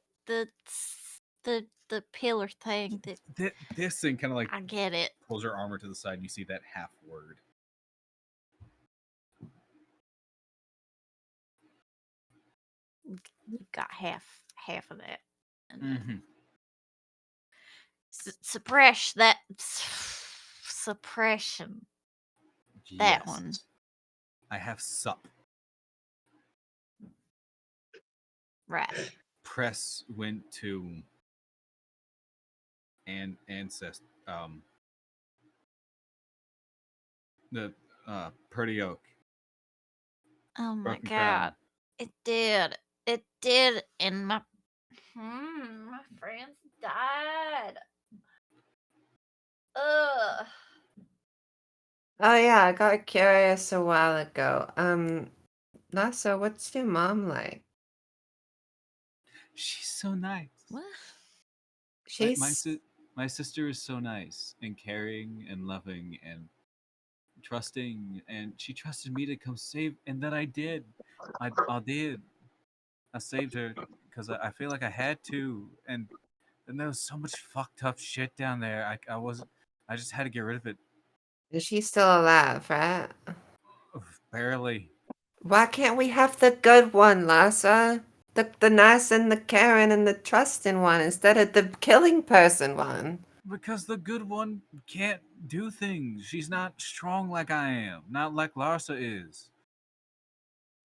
the pillar thing. That This thing kind of like I get it. pulls her armor to the side, and you see that half word. You got half of that. And Mm-hmm. suppress that suppression. That Yes. one. I have sup. Right. Press went to ancestor the Purdy Oak. Oh my Broken god. Crown. It did. It did. And my friends died. Ugh. Oh yeah, I got curious a while ago. Nasa, what's your mom like? She's so nice. What? She's my sister is so nice and caring and loving and trusting, and she trusted me to come save, and then I did. I did. I saved her because I feel like I had to, and then there was so much fucked up shit down there. I just had to get rid of it. she's still alive, right? Barely. Why can't we have the good one, Lassa? The nice and the caring and the trusting one instead of the killing person one. Because the good one can't do things. She's not strong like I am. Not like Larsa is.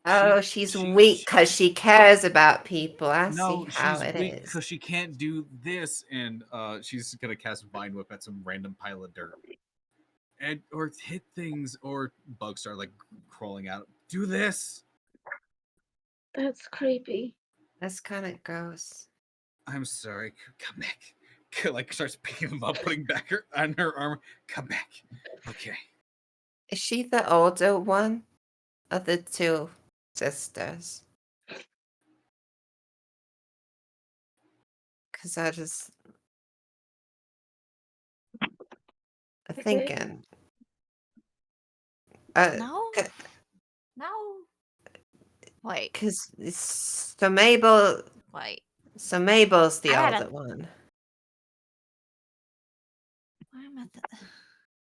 Oh, she's weak because she cares about people. I see No, how she's it weak is. because she can't do this, and she's gonna cast Vine Whip at some random pile of dirt, and or hit things, or bugs start like crawling out. Do this. That's creepy. That's kind of gross. I'm sorry. Come back. Like starts picking them up, putting back her on her arm. Come back. Okay. Is she the older one of the two sisters? Because I just Okay. thinking. No. No. Wait. Because so Mabel's the I gotta- older one.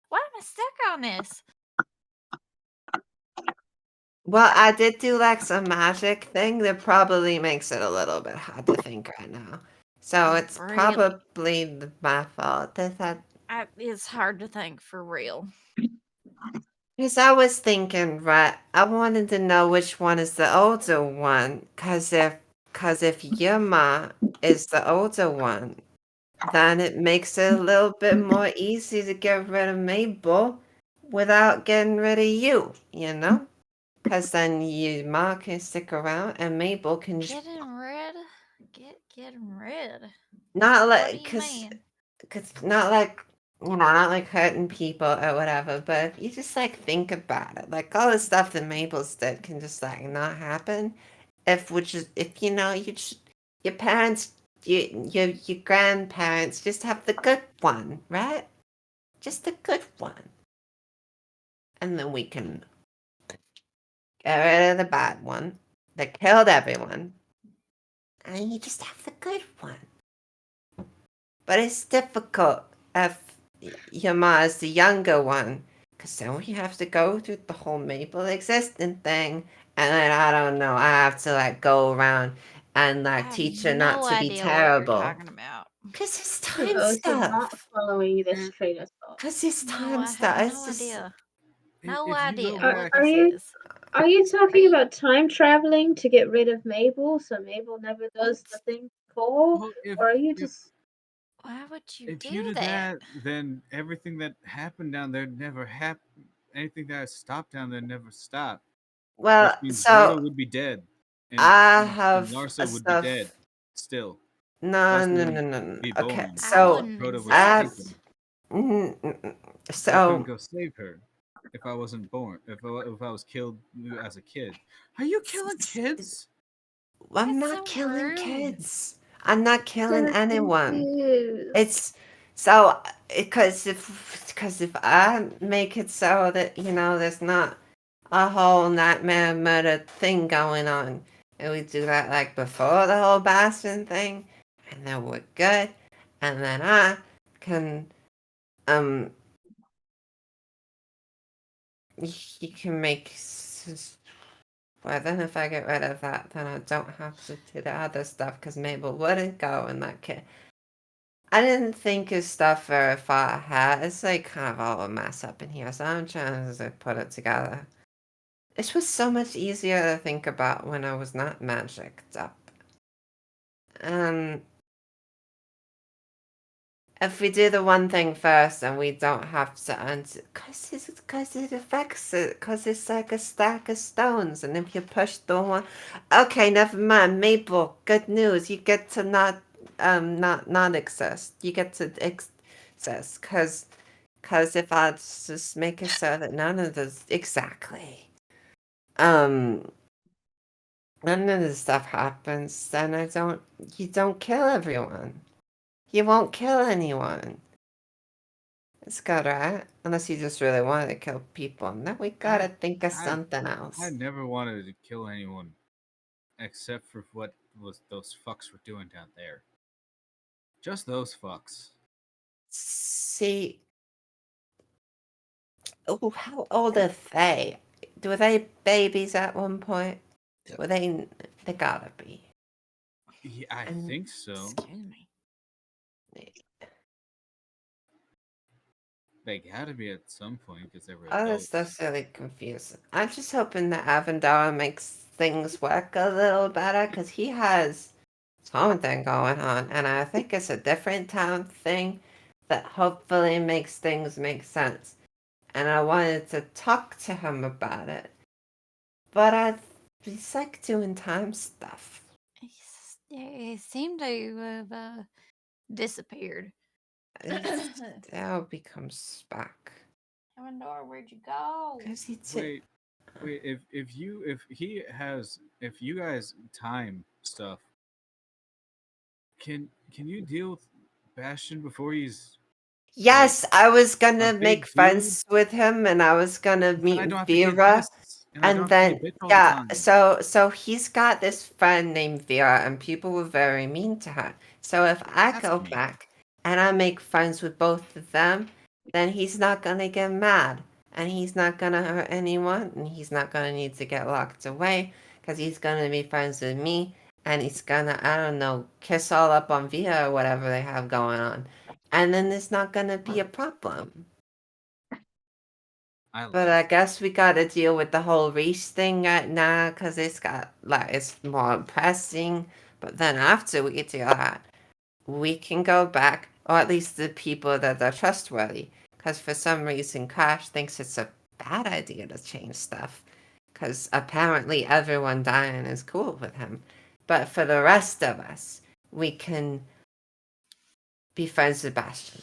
Why am I stuck on this? Well, I did do like some magic thing that probably makes it a little bit hard to think right now. So it's Really? probably my fault. It's hard to think for real. Because I was thinking, right, I wanted to know which one is the older one. Because if Yuma is the older one, then it makes it a little bit more easy to get rid of Mabel without getting rid of you, you know? Because then Yuma can stick around and Mabel can just... Getting rid? Getting rid? Not What like... do you Because mean? not like... You know, not like hurting people or whatever, but if you just like think about it, like all the stuff that Mabel's did can just like not happen. If you know, your parents, your grandparents just have the good one, right? Just the good one. And then we can get rid of the bad one that killed everyone. And you just have the good one. But it's difficult if your ma is the younger one. Because then we have to go through the whole Mabel existing thing. And then I don't know, I have to like go around and like teach her not to be terrible. What you're talking about. Because it's time Oh, so not stuff. following this train of thought. Because it's time I stuff. have It's no just... idea. If No you go idea back- what this is. Are you talking you- about time traveling to get rid of Mabel so Mabel never does the thing before? Well, Or are you just... Why would you if do you do that? then everything that happened down there never happened. Anything that stopped down there never stopped. Well, Which means so Rhoda would be dead, and I and have Larsa would stuff... be dead still. No. Larsa wouldn't be Okay, born. so wouldn't Rhoda was as exist. taken. I couldn't so go save her if I wasn't born. If I was killed as a kid. Are you killing kids? I'm That's not so killing rude. kids. I'm not killing So anyone. confused. It's so because if I make it so that you know there's not a whole nightmare murder thing going on, and we do that like before the whole Bastion thing, and then we're good, and then I can you can make. Well, then if I get rid of that, then I don't have to do the other stuff because Mabel wouldn't go in that kit. I didn't think of stuff very far ahead. It's like kind of all a mess up in here, so I'm trying to put it together. It was so much easier to think about when I was not magicked up. If we do the one thing first and we don't have to answer, because it affects it, because it's like a stack of stones, and if you push the one, okay, never mind, Mabel, good news, you get to not exist, you get to exist, because if I just make it so that none of this, exactly, none of this stuff happens, then you don't kill everyone. he won't kill anyone. It's good, right? Unless he just really wanted to kill people. And then we gotta think of something else. I never wanted to kill anyone, except for what those fucks were doing down there. Just those fucks. See. Oh, how old are they? Were they babies at one point? Were they? They gotta be. Yeah, I think so. Excuse me. They gotta be at some point because they were All adults. this stuff's really confusing. I'm just hoping that Avendara makes things work a little better because he has something going on, and I think it's a different town thing that hopefully makes things make sense. And I wanted to talk to him about it, but he's like doing time stuff. He seemed to have disappeared. Now becomes back. Avendar, where'd you go? Cause he Wait, if you guys time stuff, can you deal with Bastion before he's Yes, I was gonna big make dude? friends with him, and I was gonna then meet I don't have to get Vera. pissed, and I don't And have to be a then bitch all the yeah, time. so he's got this friend named Vera, and people were very mean to her. So if I That's go mean. back and I make friends with both of them, then he's not gonna get mad, and he's not gonna hurt anyone, and he's not gonna need to get locked away because he's gonna be friends with me, and he's gonna, I don't know, kiss all up on Vera or whatever they have going on, and then there's not gonna be a problem. But I guess we gotta deal with the whole Reese thing right now because it's more pressing. But then after we do that, we can go back, or at least the people that are trustworthy. Because for some reason, Crash thinks it's a bad idea to change stuff. Because apparently everyone dying is cool with him. But for the rest of us, we can be friends with Bastion.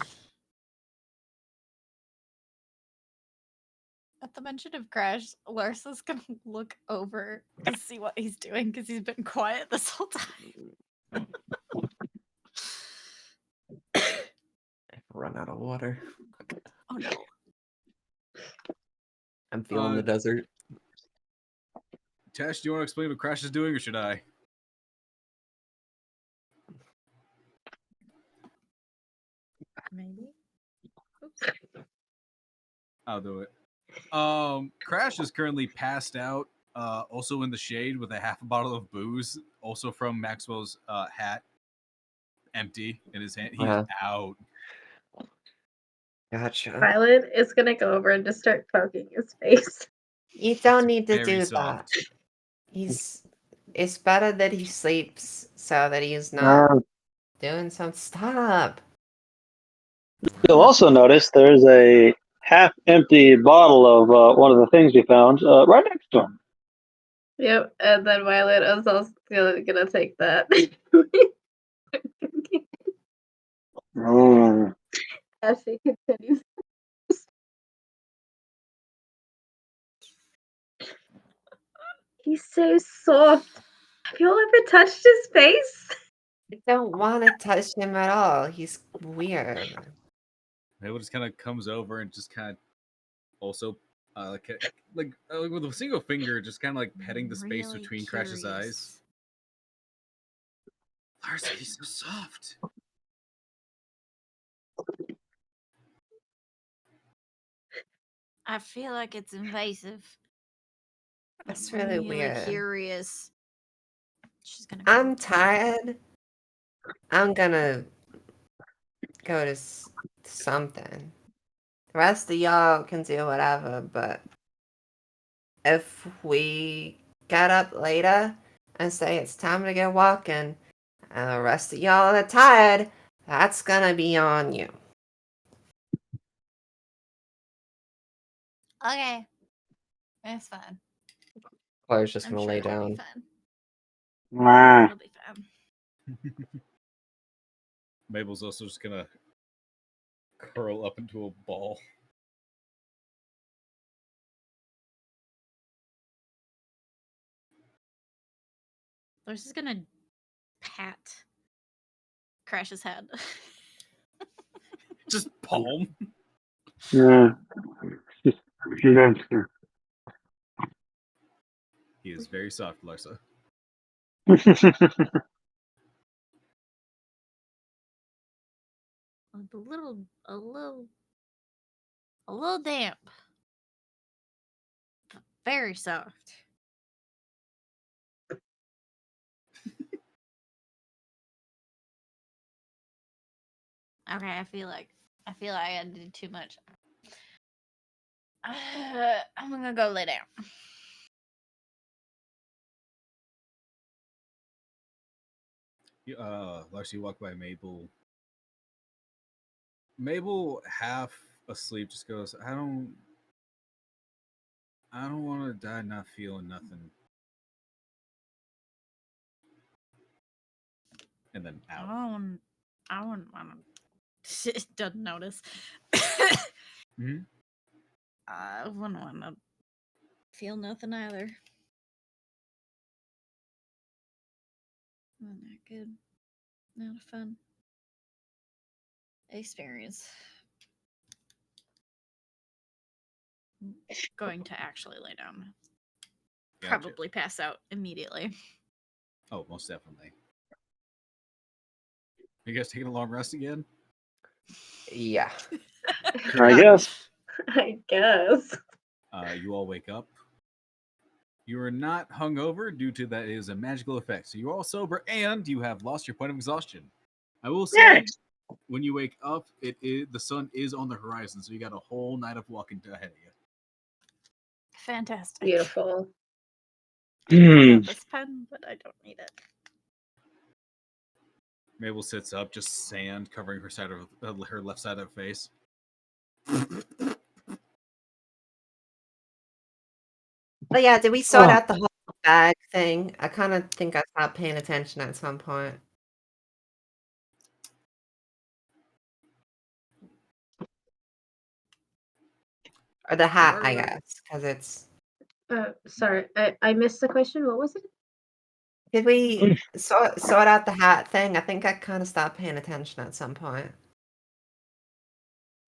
At the mention of Crash, Larsa's gonna look over to see what he's doing because he's been quiet this whole time. I've run out of water. Oh no. I'm feeling the desert. Tash, do you want to explain what Crash is doing, or should I? Maybe. Oops. I'll do it. Crash is currently passed out, also in the shade with a half a bottle of booze, also from Maxwell's hat, empty in his hand. He's out. Gotcha. Violet is gonna go over and just start poking his face. You don't need to Very do soft. that. It's better that he sleeps so that he's not doing some stuff. You'll also notice there's a half-empty bottle of one of the things we found right next to him. Yep, and then Violet is also gonna take that. As she continues. He's so soft. Have you all ever touched his face? I don't want to touch him at all. He's weird. Mabel just kind of comes over and just kind of also like with a single finger, just kind of like petting the space Really between Crash's eyes. curious. Larsa, he's so soft. I feel like it's invasive. That's really weird. Curious. She's gonna. I'm tired. I'm gonna go to something. The rest of y'all can do whatever, but if we get up later and say it's time to get walking, and the rest of y'all are tired, that's gonna be on you. Okay. It's fine. Claire's just I'm gonna sure lay it'll down. be fine. Nah. It'll be fine. Mabel's also just gonna curl up into a ball. They're just gonna pat Crash's head. Just palm. Yeah. He is very soft, Larsa. A little damp. Very soft. Okay, I feel like I did too much. I'm gonna go lay down. Larsa, you walk by Mabel. Mabel, half asleep, just goes, I don't want to die not feeling nothing. And then out. I wouldn't want to. It doesn't notice. Mm-hmm. I wouldn't want to feel nothing either. Not that good. Not a fun experience. I'm going to actually lay down. Gotcha. Probably pass out immediately. Oh, most definitely. You guys taking a long rest again? Yeah. I guess. I guess. You all wake up. You are not hungover due to that is a magical effect. So you're all sober and you have lost your point of exhaustion. I will say, Yes. when you wake up, the sun is on the horizon, so you got a whole night of walking ahead of you. Fantastic. Beautiful. I love this pen, but I don't need it. Mabel sits up, just sand covering her side of her left side of her face. But yeah, did we sort Oh. out the whole bag thing? I kind of think I stopped paying attention at some point. Or the hat, I guess, because it's. Sorry, I missed the question. What was it? Did we sort out the hat thing? I think I kind of stopped paying attention at some point.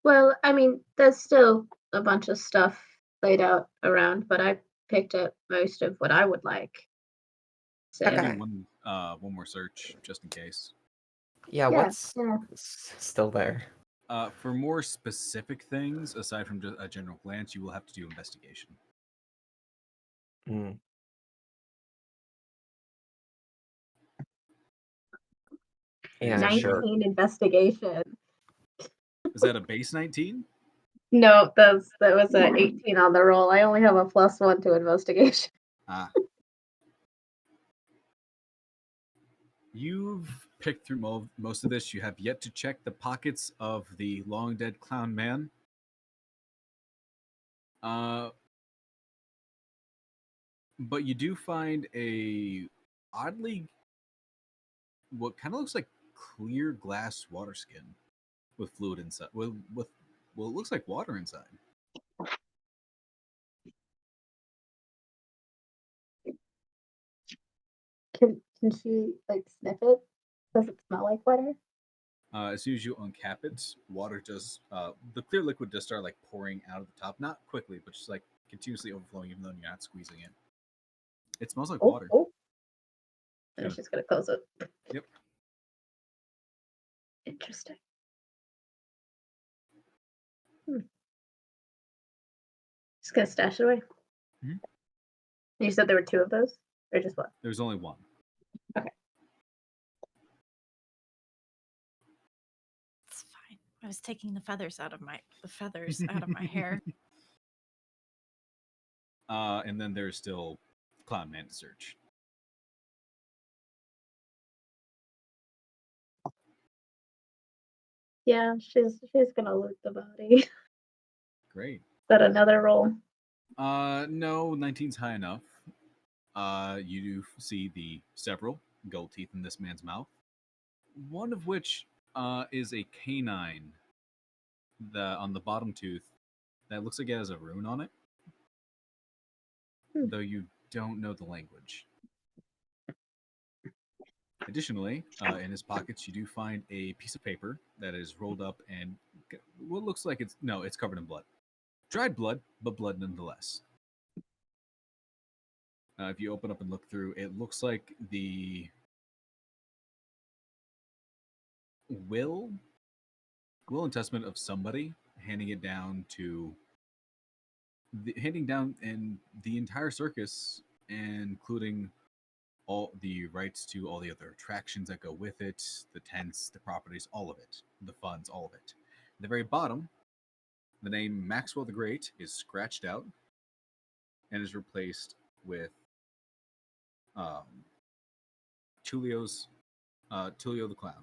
Well, I mean, there's still a bunch of stuff laid out around, but I picked up most of what I would like. So, I'll Okay. do one more search just in case. Yeah, Yeah, what's yeah. still there? For more specific things, aside from just a general glance, you will have to do investigation. Mm. Yeah, 19 sure. investigation. Is that a base 19? No, that was a 18 on the roll. I only have a +1 to investigation. Ah. You've picked through most of this. You have yet to check the pockets of the long dead clown man. But you do find a oddly what kind of looks like clear glass water skin with fluid inside. With it looks like water inside. Can she like sniff it? Does it smell like water? As soon as you uncap it, water just the clear liquid just start like pouring out of the top, not quickly, but just like continuously overflowing, even though you're not squeezing it. It smells like water. Oh. And Good. she's gonna close it. Yep. Interesting. Just gonna stash it away. Mhm. You said there were 2 of those, or just one? There's only one. Okay. It's fine. I was taking the feathers out of my hair. And then there's still Clown Man to search. Yeah, she's gonna loot the body. Great. Is that another roll? No, 19's high enough. You do see the several gold teeth in this man's mouth. One of which is a canine on the bottom tooth that looks like it has a rune on it. Though you don't know the language. Additionally, in his pockets, you do find a piece of paper that is rolled up and what looks like it's covered in blood. Dried blood, but blood nonetheless. If you open up and look through, it looks like the will and testament of somebody handing it down to handing down and the entire circus, including all the rights to all the other attractions that go with it, the tents, the properties, all of it, the funds, all of it. At the very bottom, the name Maxwell the Great is scratched out and is replaced with Tulio the Clown.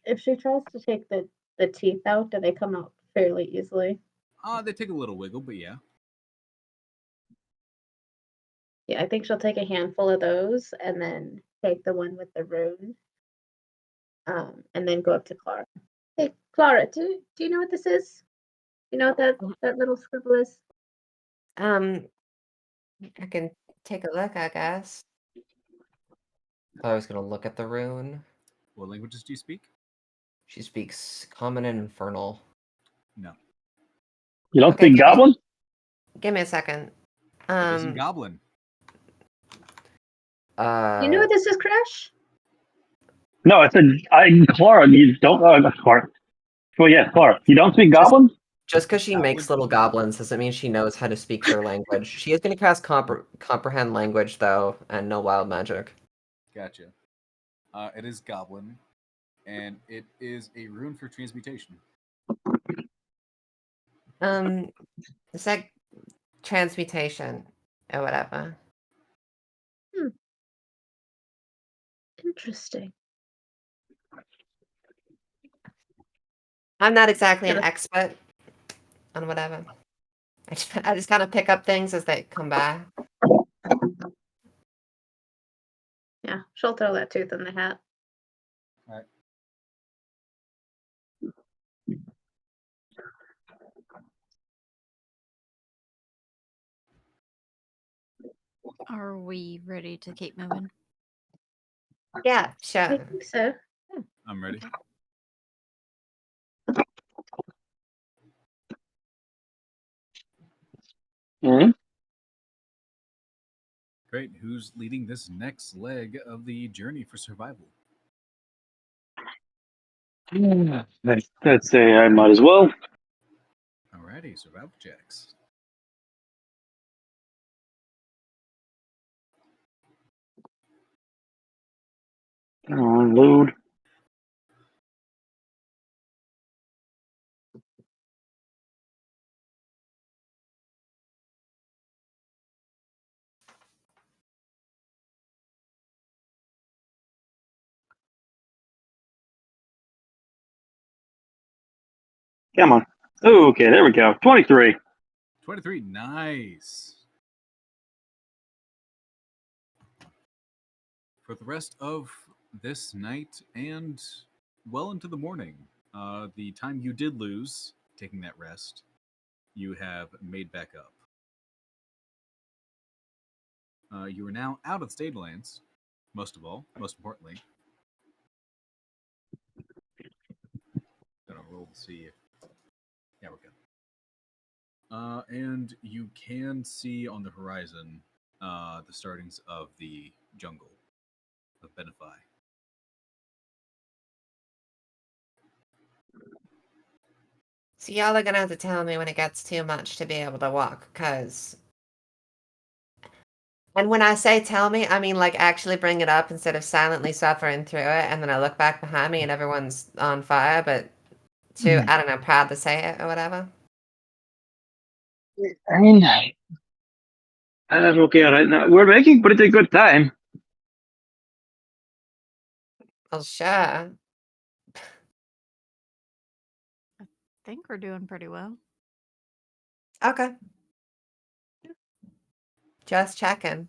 If she tries to take the teeth out, do they come out fairly easily? They take a little wiggle, but yeah. Yeah, I think she'll take a handful of those and then take the one with the rune. And then go up to Klara. Hey, Klara, do you know what this is? You know what that little scribble is? I can take a look, I guess. I was gonna look at the rune. What languages do you speak? She speaks Common and Infernal. No. You don't Okay, speak Goblin? Give me a second. It isn't Goblin. You know what this is, Crash? No, I said Klara. You don't. Klara. Well, yeah, Klara. You don't speak Goblin? Just because she makes little goblins doesn't mean she knows how to speak their language. She is going to cast comprehend language, though, and no wild magic. Gotcha. It is Goblin, and it is a rune for transmutation. It's like transmutation or whatever. Interesting. I'm not exactly an expert on whatever. I just kind of pick up things as they come by. Yeah, she'll throw that tooth in the hat. All right. Are we ready to keep moving? Yeah, I sure. think so. I'm ready. Mm-hmm. Great. Who's leading this next leg of the journey for survival? I'd say I might as well. Alrighty, survival checks. Load. Come on. Okay, there we go. 23. 23, nice. For the rest of this night and well into the morning, the time you did lose taking that rest, you have made back up. You are now out of the Stadelands, most importantly. Gonna roll to see if. Yeah, we're good. And you can see on the horizon the startings of the jungle of Benify. So y'all are gonna have to tell me when it gets too much to be able to walk, cause. And when I say tell me, I mean like actually bring it up instead of silently suffering through it, and then I look back behind me and everyone's on fire, but I don't know, proud to say it or whatever. I mean, that's okay right now. We're making pretty good time. Well, sure. I think we're doing pretty well. Okay. Just checking.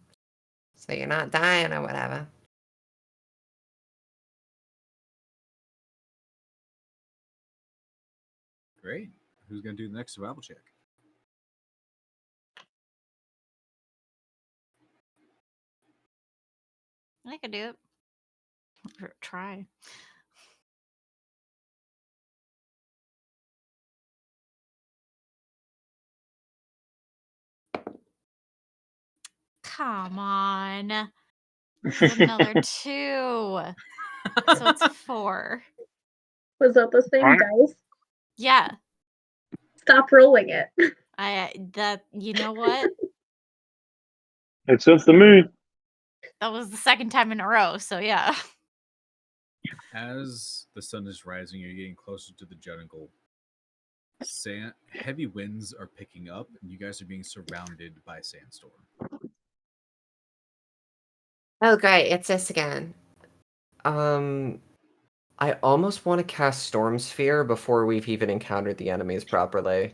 So you're not dying or whatever. Great. Who's going to do the next survival check? I could do it. Or try. Come on. This is another 2. So it's 4. Was that the same dice? Yeah. Stop rolling it. You know what? Makes sense to me. That was the second time in a row, so yeah. As the sun is rising, you're getting closer to the jungle. Heavy winds are picking up, and you guys are being surrounded by sandstorm. Oh, great. It's this again. I almost want to cast Storm Sphere before we've even encountered the enemies properly.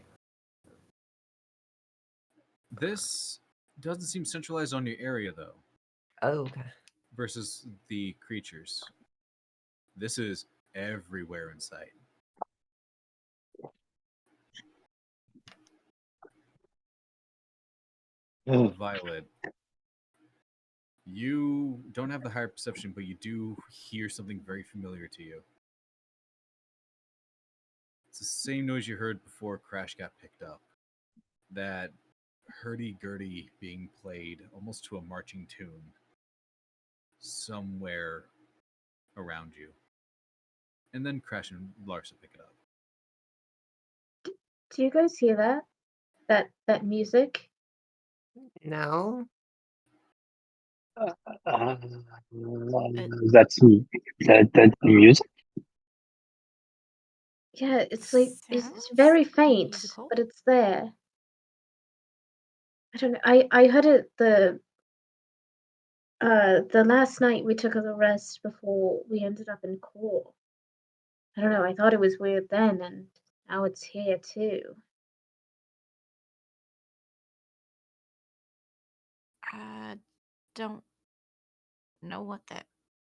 This doesn't seem centralized on your area, though, Oh, okay. versus the creatures. This is everywhere in sight. Violet, you don't have the higher perception, but you do hear something very familiar to you. It's the same noise you heard before Crash got picked up. That hurdy-gurdy being played almost to a marching tune somewhere around you. And then Crash and Larsa pick it up. Do you guys hear that? That music? No. That's the music. Yeah, it's like it's Sounds very faint, musical. but it's there. I don't know. I heard it the last night we took a little rest before we ended up in court. I don't know. I thought it was weird then, and now it's here too. I don't know what that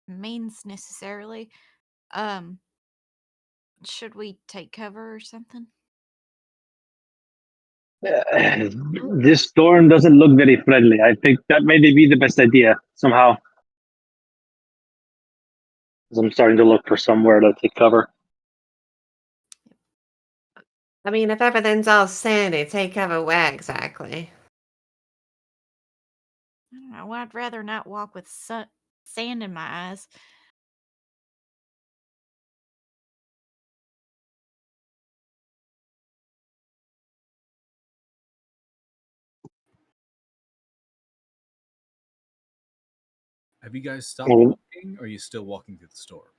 means necessarily. Should we take cover or something? This storm doesn't look very friendly. I think that may be the best idea somehow. 'Cause I'm starting to look for somewhere to take cover. I mean, if everything's all sandy, take cover where exactly? I don't know. I'd rather not walk with sand in my eyes. Have you guys stopped Mhm. walking, or are you still walking through the storm?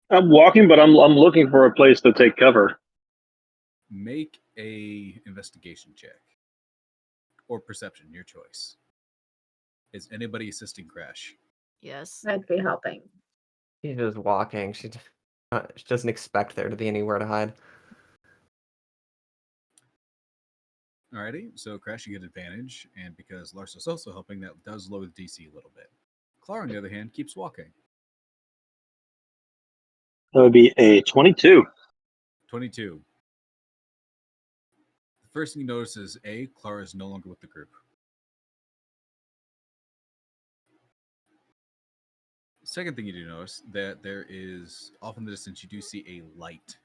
I'm walking, but I'm looking for a place to take cover. Make a investigation check. Or perception, your choice. Is anybody assisting Crash? Yes. I'd be helping. She's just walking. She doesn't expect there to be anywhere to hide. Alrighty, so Crash, you get advantage, and because Larsa's also helping, that does lower the DC a little bit. Klara, on the other hand, keeps walking. That would be a 22. 22. The first thing you notice is Klara is no longer with the group. Second thing you do notice that there is off in the distance you do see a light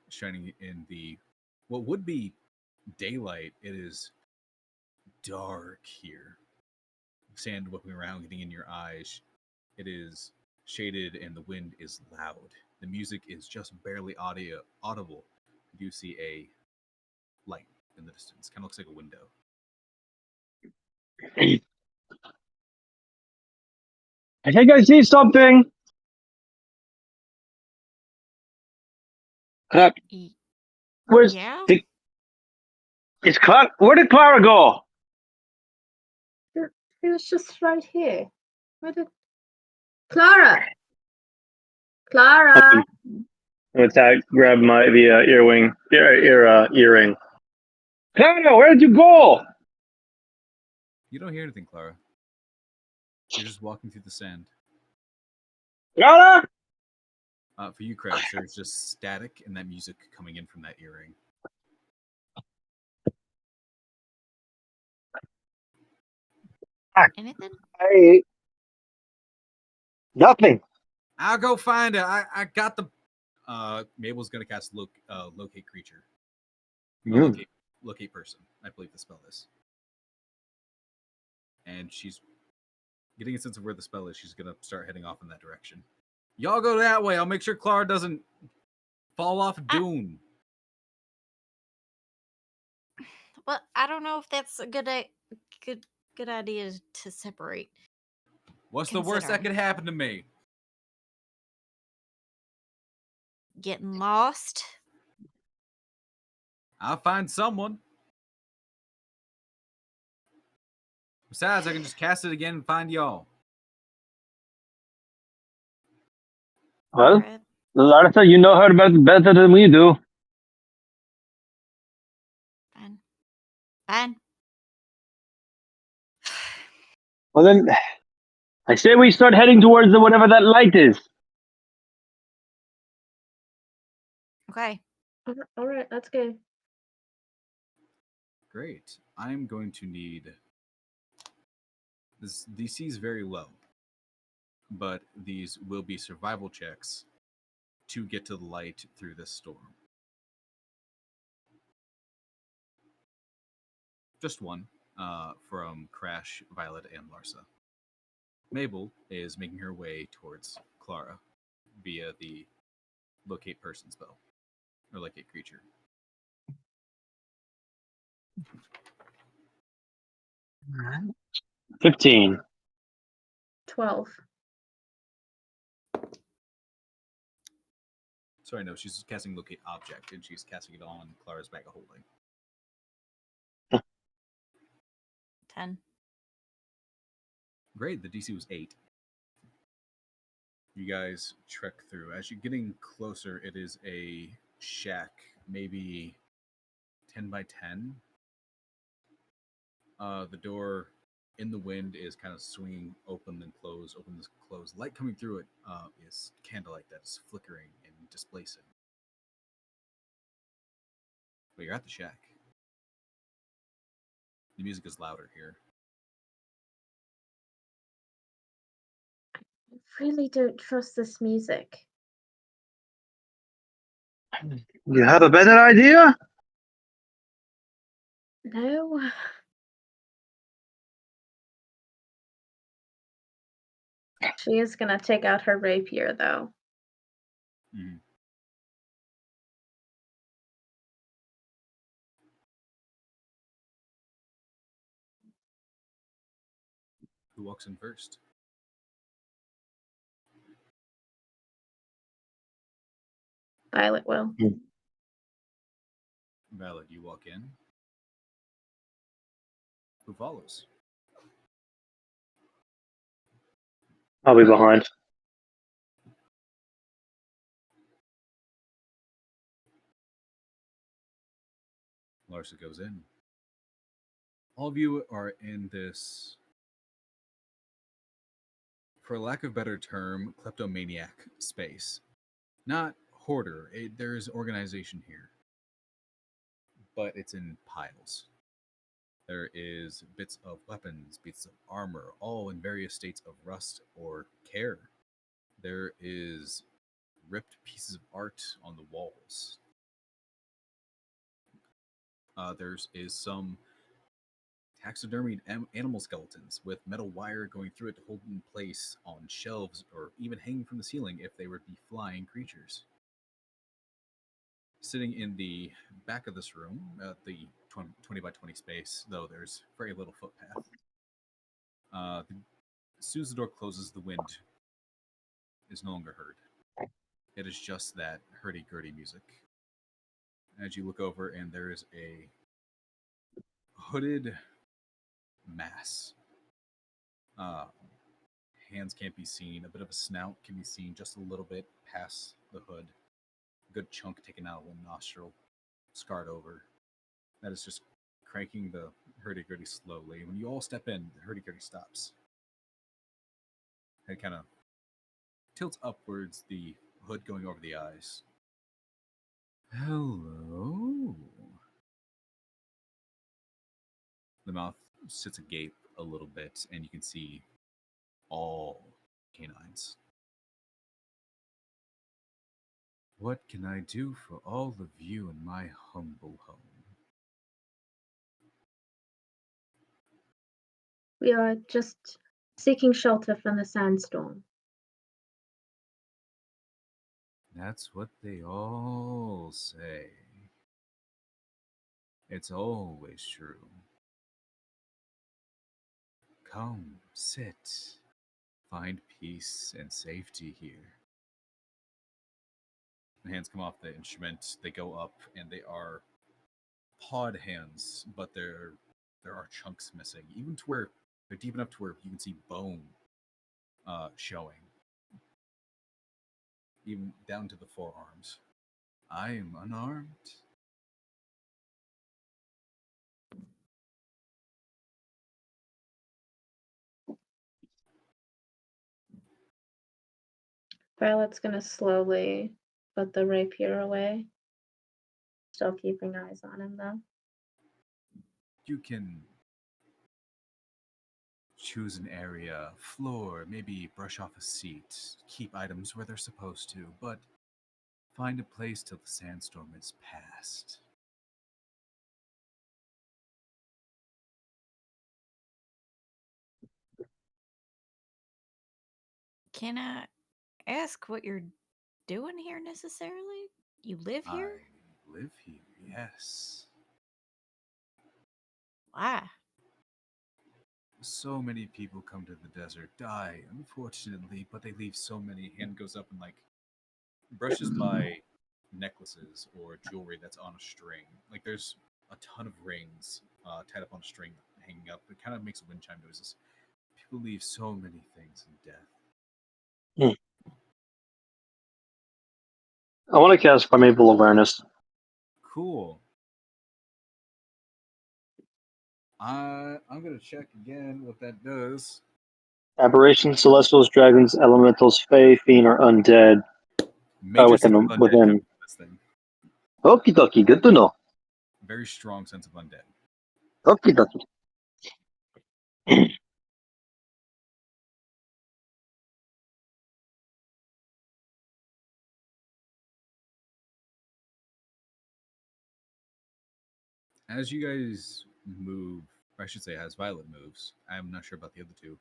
shining in the what would be daylight. It is dark here. Sand whipping around, getting in your eyes. It is shaded and the wind is loud. The music is just barely audible. You do see a light in the distance. Kind of looks like a window. I think I see something. Where's Yeah? Is Clara? Where did Clara go? She was just right here. Where did Klara? Klara. I'm gonna grab the earring. Clara, where did you go? You don't hear anything, Klara. You're just walking through the sand. Clara? For you, Krebs, there's just static and that music coming in from that earring. Anything? Hey, nothing. I'll go find it. I got the. Mabel's gonna cast locate creature. Mm. Locate person. I believe the spell is. And she's getting a sense of where the spell is. She's gonna start heading off in that direction. Y'all go that way. I'll make sure Klara doesn't fall off Dune. Well, I don't know if that's a good idea to separate. What's the worst that could happen to me? Getting lost? I'll find someone. Besides, I can just cast it again and find y'all. Well, Alright. Larsa, you know her better than we do. Fine. Fine. Well then, I say we start heading towards whatever that light is. Okay. All right, let's go. Great. I'm going to need this. DC is very low, but these will be survival checks to get to the light through this storm. Just one from Crash, Violet, and Larsa. Mabel is making her way towards Klara via the locate person spell or locate creature. 15. 12. Sorry, no, she's casting locate object, and she's casting it on Klara's bag of holding. 10. Great, the DC was 8. You guys trek through. As you're getting closer, it is a shack, maybe 10 by 10. The door in the wind is kind of swinging open and close, open and close. Light coming through it is candlelight that is flickering and displacing. But you're at the shack. The music is louder here. I really don't trust this music. You have a better idea? No. She is gonna take out her rapier, though. Mm-hmm. Who walks in first? Violet will. Violet, you walk in. Who follows? I'll be behind. Larsa goes in. All of you are in this, for lack of a better term, kleptomaniac space. Not hoarder. There's organization here. But it's in piles. There is bits of weapons, bits of armor, all in various states of rust or care. There is ripped pieces of art on the walls. There is some taxidermied animal skeletons with metal wire going through it to hold in place on shelves or even hanging from the ceiling if they were to be flying creatures. Sitting in the back of this room, the 20 by 20 space, though there's very little footpath. As soon as the door closes, the wind is no longer heard. It is just that hurdy-gurdy music. As you look over, and there is a hooded mass. Hands can't be seen. A bit of a snout can be seen just a little bit past the hood. A good chunk taken out of one nostril, scarred over. That is just cranking the hurdy-gurdy slowly. When you all step in, the hurdy-gurdy stops. It kind of tilts upwards, the hood going over the eyes. Hello. The mouth sits agape a little bit, and you can see all canines. What can I do for all of you in my humble home? We are just seeking shelter from the sandstorm. That's what they all say. It's always true. Come, sit. Find peace and safety here. The hands come off the instrument. They go up, and they are pawed hands, but there are chunks missing, even to where they're deep enough to where you can see bone showing, even down to the forearms. I am unarmed. Violet's gonna slowly put the rapier away. Still keeping eyes on him though. You can choose an area, floor, maybe brush off a seat, keep items where they're supposed to, but find a place till the sandstorm is past. Can I ask what you're doing here necessarily? You live here? I live here, yes. Why? So many people come to the desert, die, unfortunately, but they leave so many. Hand goes up and brushes by necklaces or jewelry that's on a string. Like there's a ton of rings tied up on a string hanging up. It kind of makes wind chime noises. People leave so many things in death. I want to cast Primeval Awareness. Cool. I'm gonna check again what that does. Aberrations, celestials, dragons, elementals, fae, fiend, or undead. Major sense of undead coming within. from this thing. Okie dokie, good to know. Very strong sense of undead. Okie dokie. As you guys move, or I should say, as Violet moves, I'm not sure about the other two.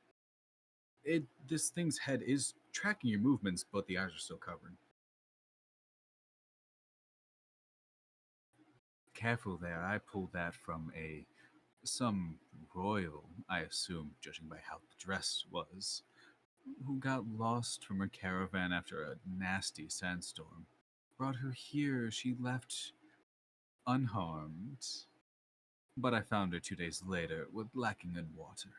This thing's head is tracking your movements, but the eyes are still covered. Careful there, I pulled that from some royal, I assume, judging by how the dress was, who got lost from her caravan after a nasty sandstorm. Brought her here, she left unharmed. But I found her 2 days later, lacking in water.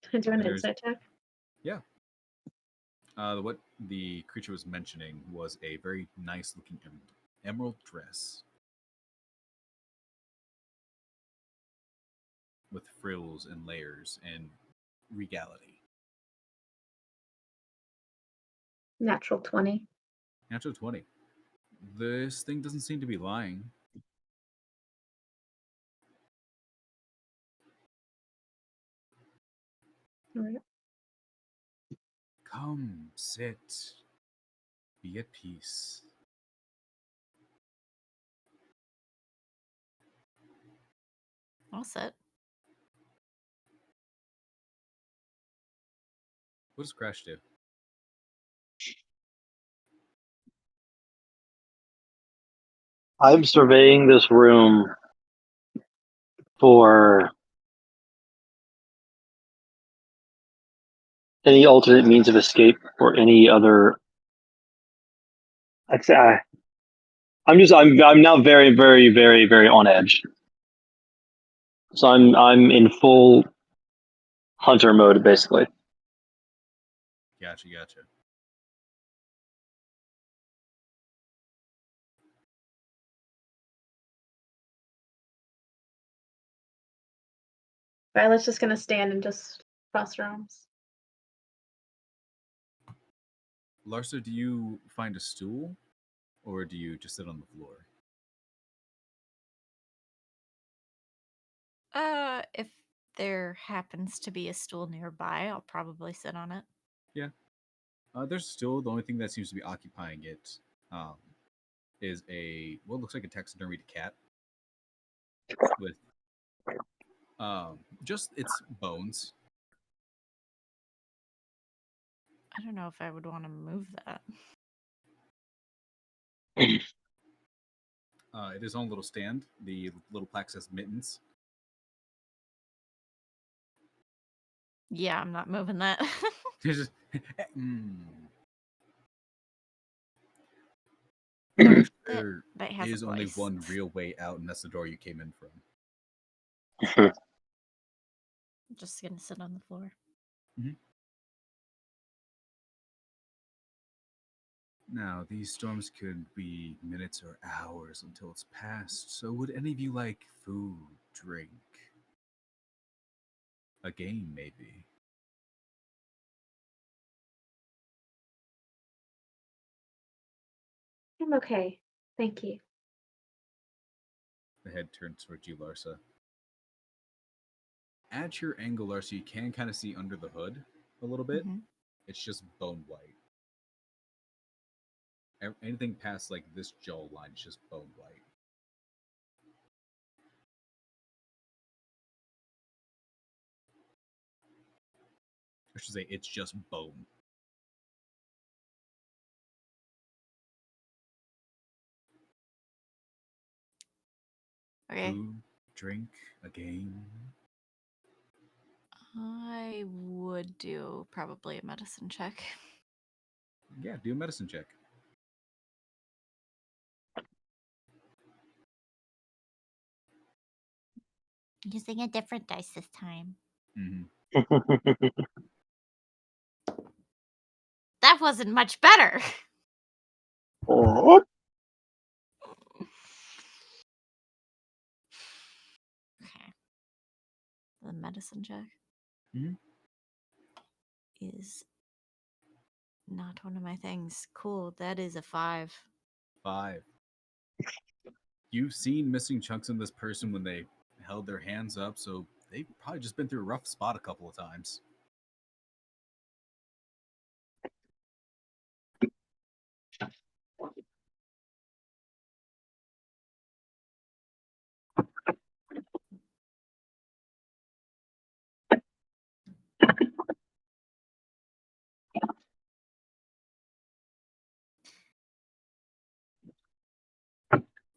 Can I do an insight check? Yeah. What the creature was mentioning was a very nice looking emerald dress with frills and layers and regality. Natural 20. Natural 20. This thing doesn't seem to be lying. All right. Come, sit. Be at peace. All set. What does Crash do? I'm surveying this room for any alternate means of escape or any other. I'm now very, very, very, very on edge. So I'm in full hunter mode basically. Gotcha. Violet's just gonna stand and just cross her arms. Larsa, do you find a stool, or do you just sit on the floor? If there happens to be a stool nearby, I'll probably sit on it. Yeah. There's a stool. The only thing that seems to be occupying it is what looks like a taxidermied cat with just its bones. I don't know if I would want to move that. It is on a little stand. The little plaque says mittens. Yeah, I'm not moving that. It's just, Perhaps there that has is a only voice. one real way out, and that's the door you came in from. I'm just gonna sit on the floor. Now, these storms could be minutes or hours until it's passed, so would any of you like food, drink, a game maybe? I'm okay. Thank you. The head turns towards you, Larsa. At your angle, Larsa, you can kind of see under the hood a little bit. Mhm. It's just bone white. Anything past like this jaw line is just bone white. I should say it's just bone. Okay. Food, drink, a game. I would do probably a medicine check. Yeah, do a medicine check. Using a different dice this time. Mm-hmm. That wasn't much better. Oh, Okay. The medicine check Mhm. is not one of my things. Cool. That is a 5. 5. You've seen missing chunks in this person when they held their hands up, so they've probably just been through a rough spot a couple of times.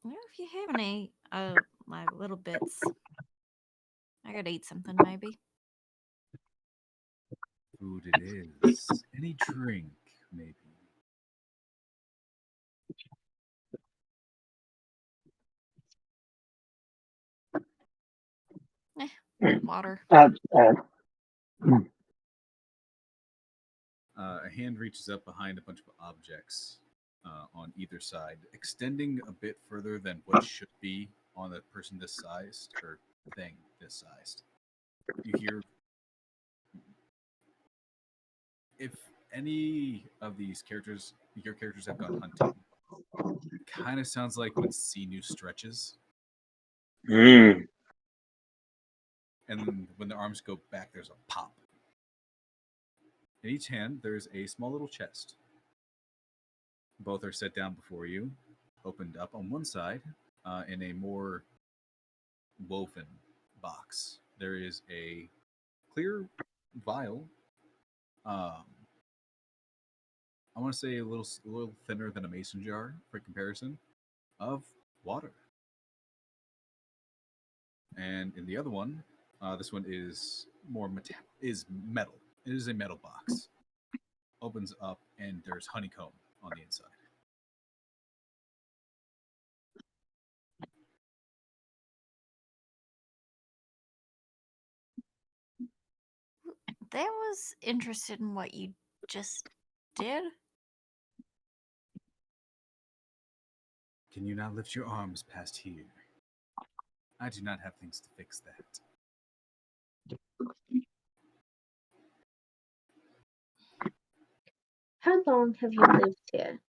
If you have any my little bits, I gotta eat something maybe. Food it is. Any drink, maybe. Water. A hand reaches up behind a bunch of objects on either side, extending a bit further than what should be on a person this sized, or thing this sized. You hear, if any of these characters, your characters have gone hunting, kind of sounds like when sinew stretches, Mm. and then when the arms go back, there's a pop. In each hand, there's a small little chest. Both are set down before you, opened up on one side, in a more woven box. There is a clear vial. I want to say a little thinner than a mason jar for comparison, of water. And in the other one, this one is is metal. It is a metal box. Opens up and there's honeycomb on the inside. That was interested in what you just did. Can you not lift your arms past here? I do not have things to fix that. How long have you lived here?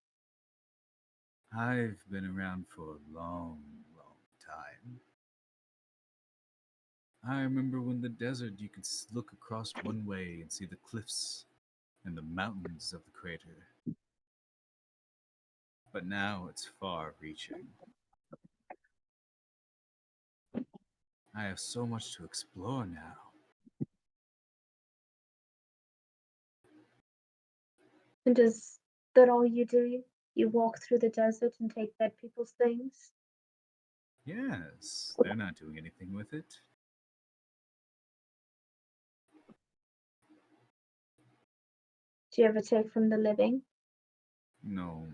I've been around for a long, long time. I remember when the desert you could look across one way and see the cliffs and the mountains of the crater. But now it's far reaching. I have so much to explore now. And is that all you do? You walk through the desert and take dead people's things? Yes, they're not doing anything with it. Do you ever take from the living? No.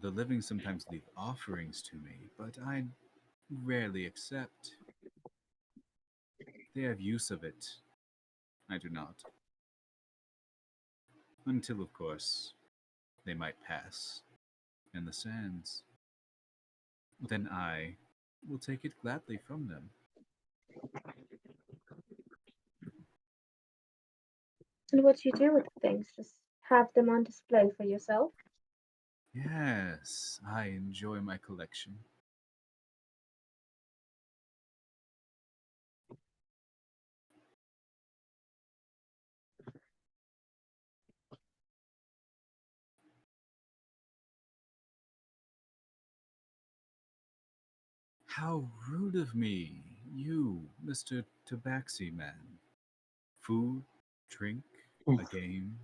The living sometimes leave offerings to me, but I rarely accept. They have use of it. I do not. Until, of course, they might pass in the sands. Then I will take it gladly from them. And what do you do with the things? Just have them on display for yourself? Yes, I enjoy my collection. How rude of me, you, Mr. Tabaxi Man. Food, drink, a game.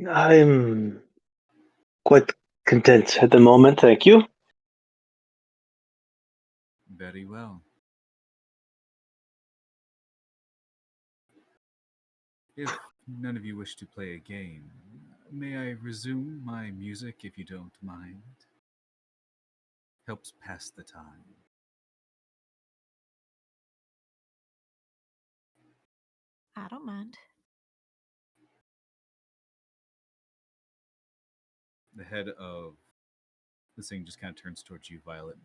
I'm quite content at the moment, thank you. Very well. If none of you wish to play a game, may I resume my music if you don't mind? Helps pass the time. I don't mind. The head of this thing just kind of turns towards you, Violet.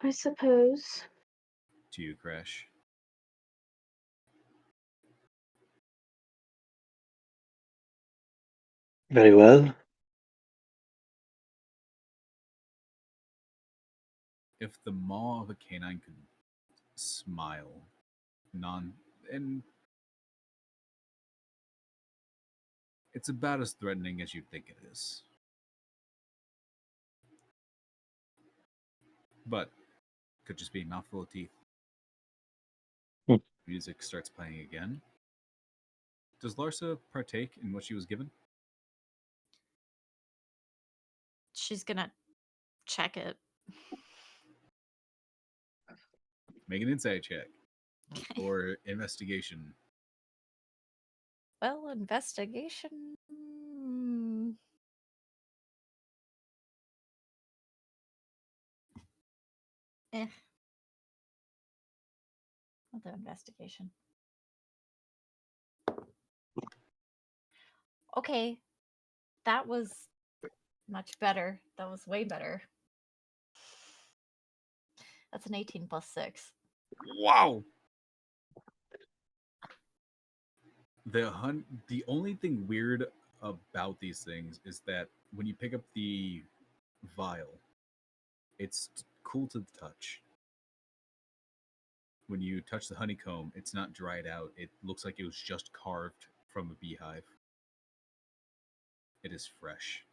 I suppose. To you, Crash. Very well. If the maw of a canine could smile, and it's about as threatening as you'd think it is. But could just be a mouthful of teeth. Hmm. Music starts playing again. Does Larsa partake in what she was given? She's gonna check it. Make an insight check or investigation. Well, investigation. Eh. I'll do investigation. Okay. That was much better. That was way better. That's an 18 plus 6. Wow. The only thing weird about these things is that when you pick up the vial, it's cool to the touch. When you touch the honeycomb, it's not dried out. It looks like it was just carved from a beehive. It is fresh.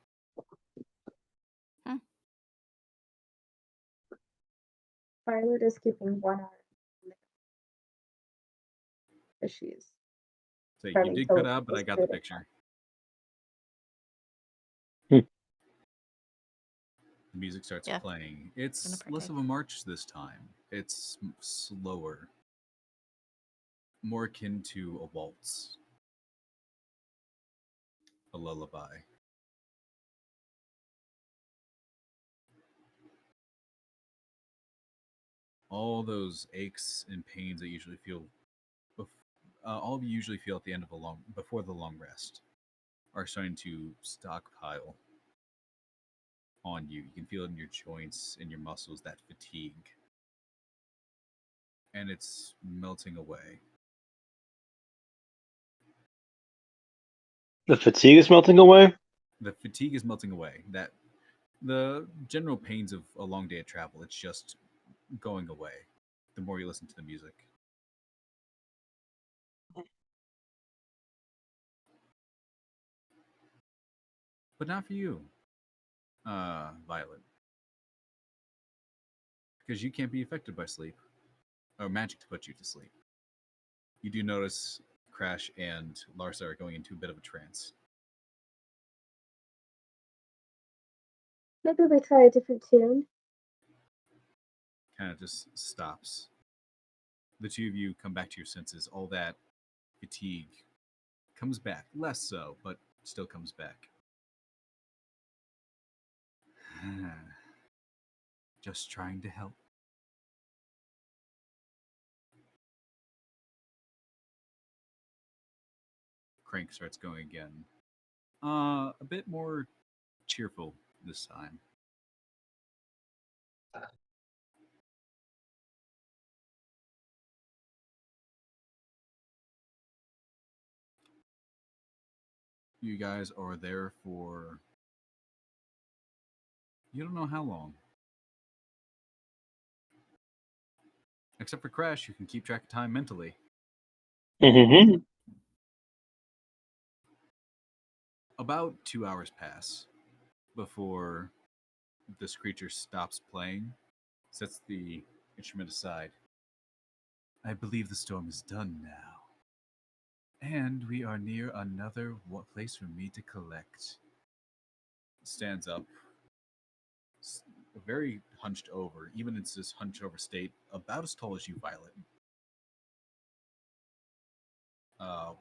Violet is keeping one eye as she's So you starting did to cut out, but I got the distribute it. picture. The music starts Yeah. playing. It's Gonna less of partake. a march this time. It's slower, more akin to a waltz, a lullaby. All those aches and pains that you usually feel, all you usually feel at the end of before the long rest, are starting to stockpile on you. You can feel it in your joints and your muscles, that fatigue. and it's melting away. The fatigue is melting away. The fatigue is melting away. That the general pains of a long day of travel, it's just going away the more you listen to the music. But not for you, Violet. Because you can't be affected by sleep, or magic to put you to sleep. You do notice Crash and Larsa are going into a bit of a trance. Maybe we try a different tune. Kind of just stops. The two of you come back to your senses. All that fatigue comes back. Less so, but still comes back. Just trying to help. Crank starts going again. A bit more cheerful this time. You guys are there for you don't know how long. Except for Crash, you can keep track of time mentally. Mm-hmm. About 2 hours pass before this creature stops playing, sets the instrument aside. I believe the storm is done now. And we are near another place for me to collect. Stands up, very hunched over, even in this hunched over state, about as tall as you, Violet.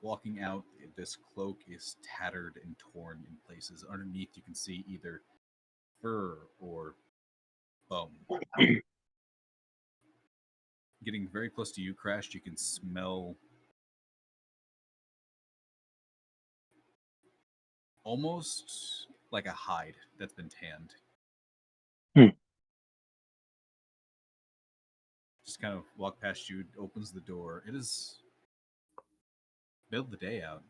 Walking out, this cloak is tattered and torn in places. Underneath, you can see either fur or bone. Getting very close to you, Crash, you can smell almost like a hide that's been tanned. Just kind of walk past you, opens the door. It is middle of the day out.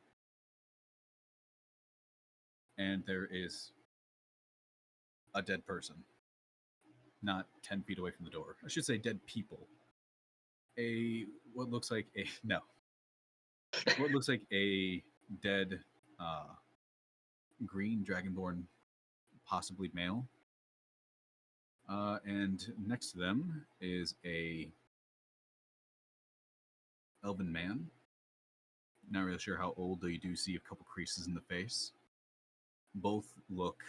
And there is a dead person. Not 10 feet away from the door. I should say dead people. What looks like a dead green dragonborn, possibly male. And next to them is a elven man. Not really sure how old, though you do see a couple creases in the face. Both look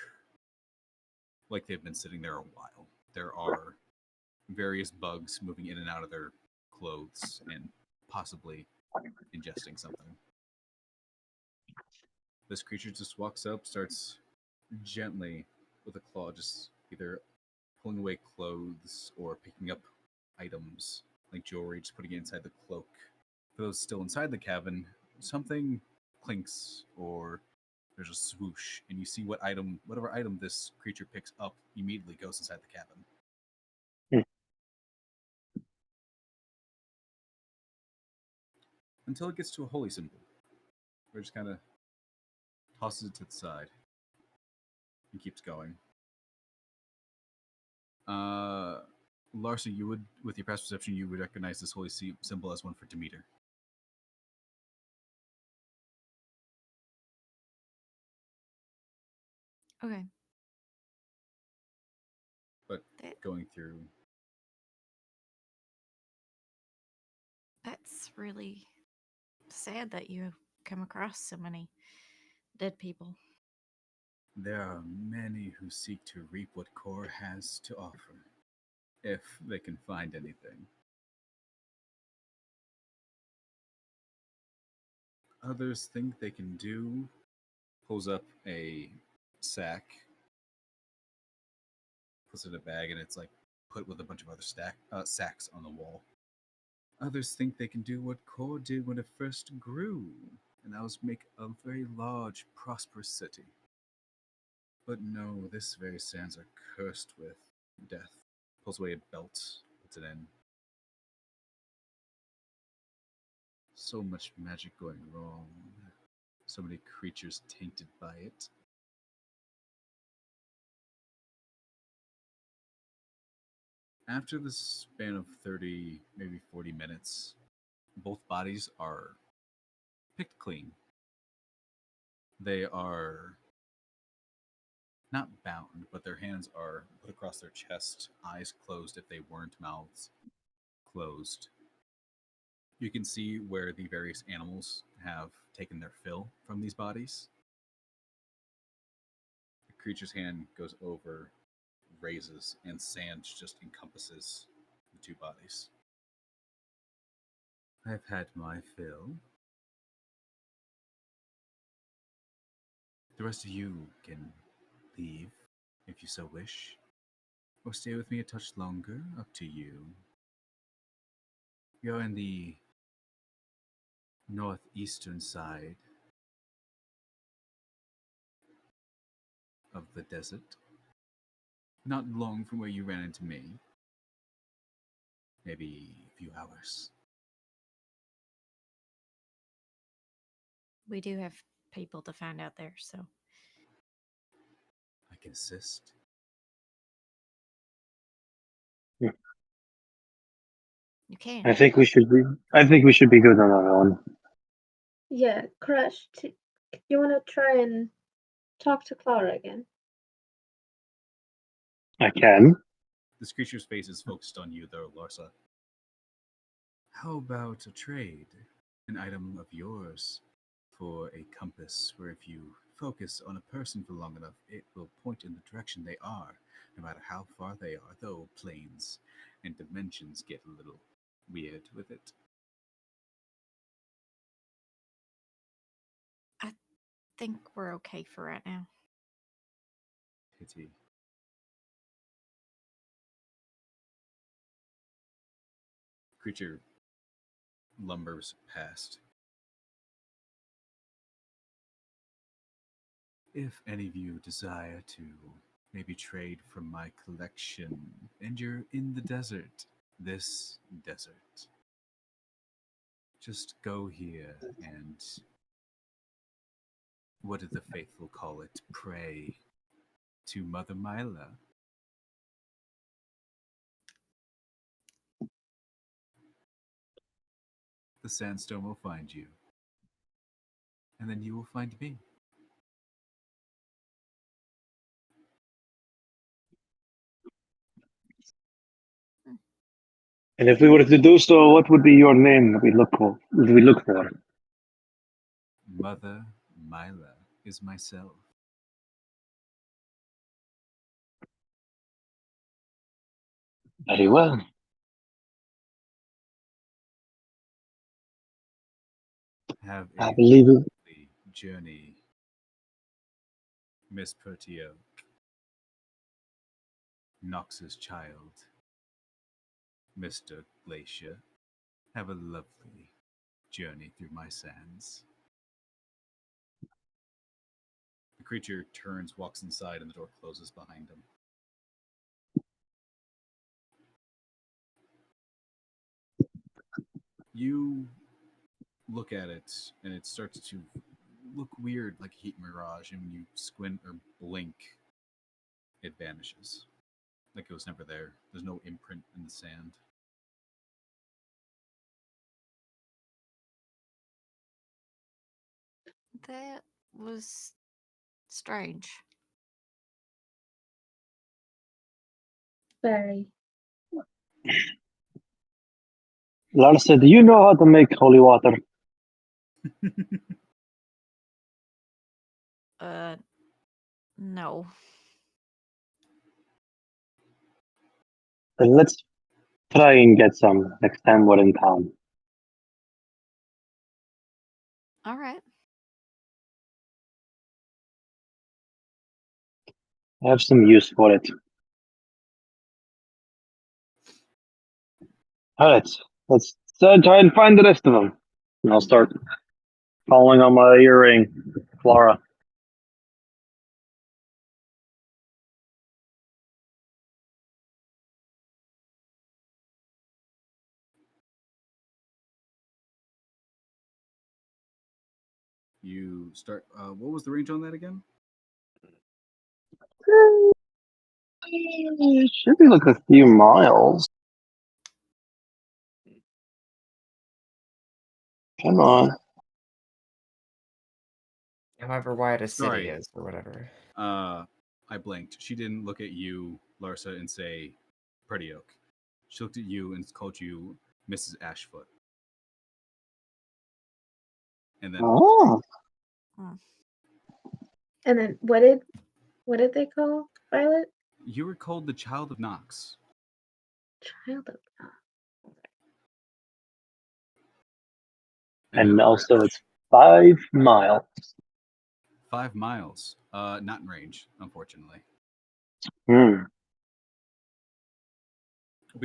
like they've been sitting there a while. There are various bugs moving in and out of their clothes and possibly ingesting something. This creature just walks up, starts gently with a claw, just either pulling away clothes or picking up items like jewelry, just putting it inside the cloak. For those still inside the cabin, something clinks or there's a swoosh, and you see whatever item this creature picks up immediately goes inside the cabin. Until it gets to a holy symbol, where it just kind of tosses it to the side and keeps going. Larsa, you would, with your past perception, you would recognize this holy symbol as one for Demeter. Okay. But going through, That's really sad that you come across so many dead people. there are many who seek to reap what Kor has to offer, if they can find anything. Others think they can pulls up a sack, puts it in a bag, and it's like put with a bunch of other sacks on the wall. Others think they can do what Kor did when it first grew, and that was make a very large, prosperous city. But no, this very sands are cursed with death. Pulls away a belt, puts it in. So much magic going wrong. So many creatures tainted by it. After the span of 30, maybe 40 minutes, both bodies are picked clean. They are not bound, but their hands are put across their chest, eyes closed if they weren't, mouths closed. You can see where the various animals have taken their fill from these bodies. The creature's hand goes over, raises, and sand just encompasses the two bodies. I've had my fill. The rest of you can leave if you so wish, or stay with me a touch longer, up to you. You're in the northeastern side of the desert, not long from where you ran into me. Maybe a few hours. We do have people to find out there, so I can assist. you can. I think we should be good on our own. Yeah, Crush, you want to try and talk to Klara again? I can. This creature's face is focused on you, though, Larsa. How about a trade? An item of yours for a compass where if you focus on a person for long enough, it will point in the direction they are, no matter how far they are, though planes and dimensions get a little weird with it. I think we're okay for right now. Pity. Creature lumbers past. If any of you desire to maybe trade from my collection and you're in the desert, this desert, just go here and, what do the faithful call it, pray to Mother Mila. The sandstorm will find you, and then you will find me. And if we were to do so, what would be your name that we look for? Mother Mila is myself. Very well. Have I a believe it. lovely journey, Miss Pertio, Nox's child, Mr. Glacier. Have a lovely journey through my sands. The creature turns, walks inside, and the door closes behind him. You look at it, and it starts to look weird, like a heat mirage, and when you squint or blink, it vanishes. Like it was never there. There's no imprint in the sand. That was strange. Very. Larsa, do you know how to make holy water? No. Then let's try and get some next time we're in town. All right. I have some use for it. All right, let's try and find the rest of them. And I'll start following on my earring, Klara. You start. What was the range on that again? Should be like a few miles. Come on. However wide a city Sorry. is, or whatever. I blinked. She didn't look at you, Larsa, and say Pretty Oak. She looked at you and called you Mrs. Ashfoot. And then Oh. And then what did they call Violet? you were called the Child of Nox. Child of And also it's 5 miles. 5 miles. Not in range, unfortunately. But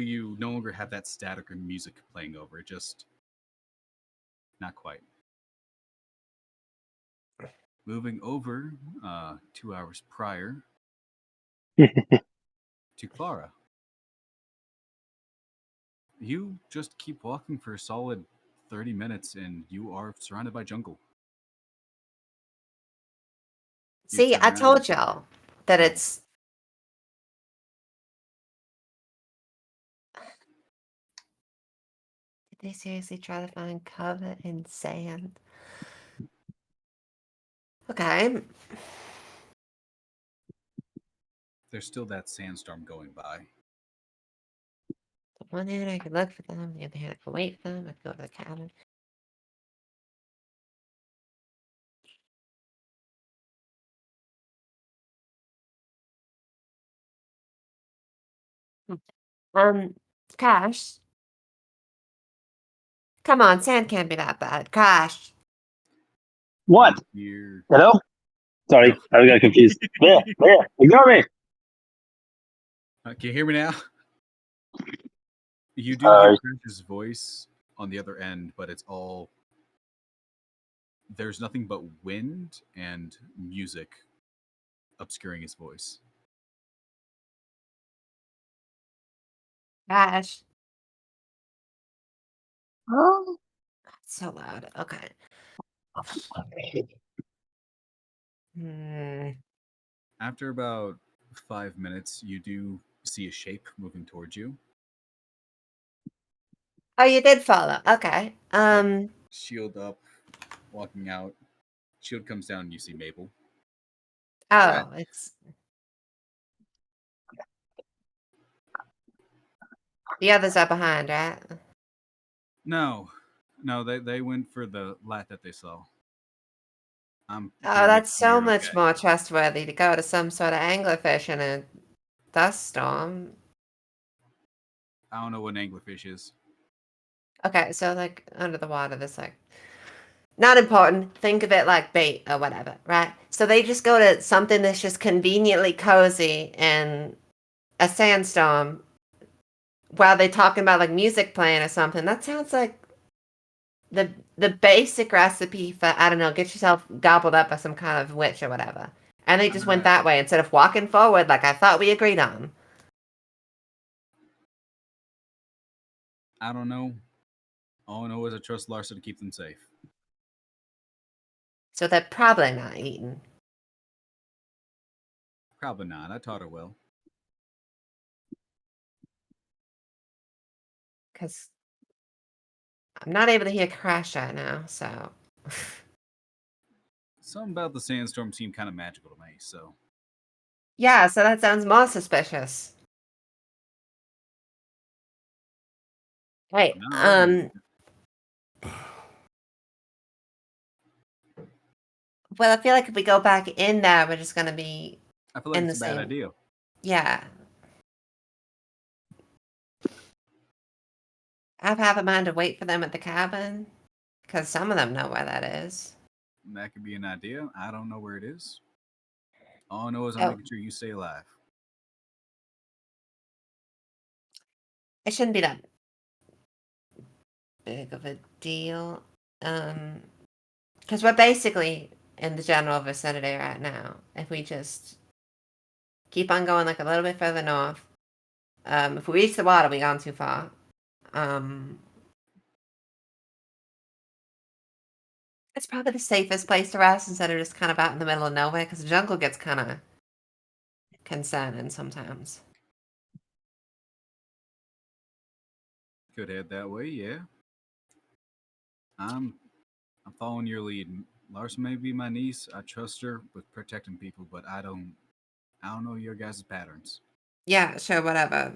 you no longer have that static or music playing over it. Just not quite. Moving over 2 hours prior to Klara. You just keep walking for a solid 30 minutes and you are surrounded by jungle. You See, turn I around told and- y'all that it's. Did they seriously try to find cover in sand? Okay. There's still that sandstorm going by. On one hand, I could look for them. On the other hand, I could wait for them. I could go to the cabin. Cash. Come on, sand can't be that bad. Cash. What? Here. Hello? Sorry, I got confused. There, ignore me. Can you hear me now? You do Sorry. hear Crash's voice on the other end, but it's all. There's nothing but wind and music obscuring his voice. Cash. Oh. It's so loud. Okay. After about 5 minutes, you do see a shape moving towards you. Oh, you did follow. Okay. Shield up, walking out. Shield comes down and you see Mabel. Oh, it's. The others are behind, right? No, they went for the lat that they saw. Oh, here that's making so sure much okay. more trustworthy to go to some sort of anglerfish in a dust storm. I don't know what an anglerfish is. Okay, so like under the water, this like not important. Think of it like bait or whatever, right? So they just go to something that's just conveniently cozy and a sandstorm while they're talking about like music playing or something. That sounds like the basic recipe for, I don't know, get yourself gobbled up by some kind of witch or whatever. And they just went that way instead of walking forward like I thought we agreed on. I don't know. All I know is I trust Larsa to keep them safe. So they're probably not eating. Probably not. I taught her well. Because I'm not able to hear Crash right now, so. Something about the sandstorm seemed kind of magical to me, so. Yeah, so that sounds more suspicious. Hey, No, well, I feel like if we go back in there, we're just gonna be I feel like in it's the a bad same. idea. Yeah. I have half a mind to wait for them at the cabin, because some of them know where that is. That could be an idea. I don't know where it is. All I know is I'm Oh. making sure you stay alive. It shouldn't be that big of a deal. Because we're basically in the general vicinity right now. If we just keep on going like a little bit further north, if we reach the water, we've gone too far. It's probably the safest place to rest instead of just kind of out in the middle of nowhere, because the jungle gets kind of concerning sometimes. Could head that way, yeah. I'm following your lead. Lars may be my niece. I trust her with protecting people, but I don't know your guys' patterns. Yeah, sure, whatever.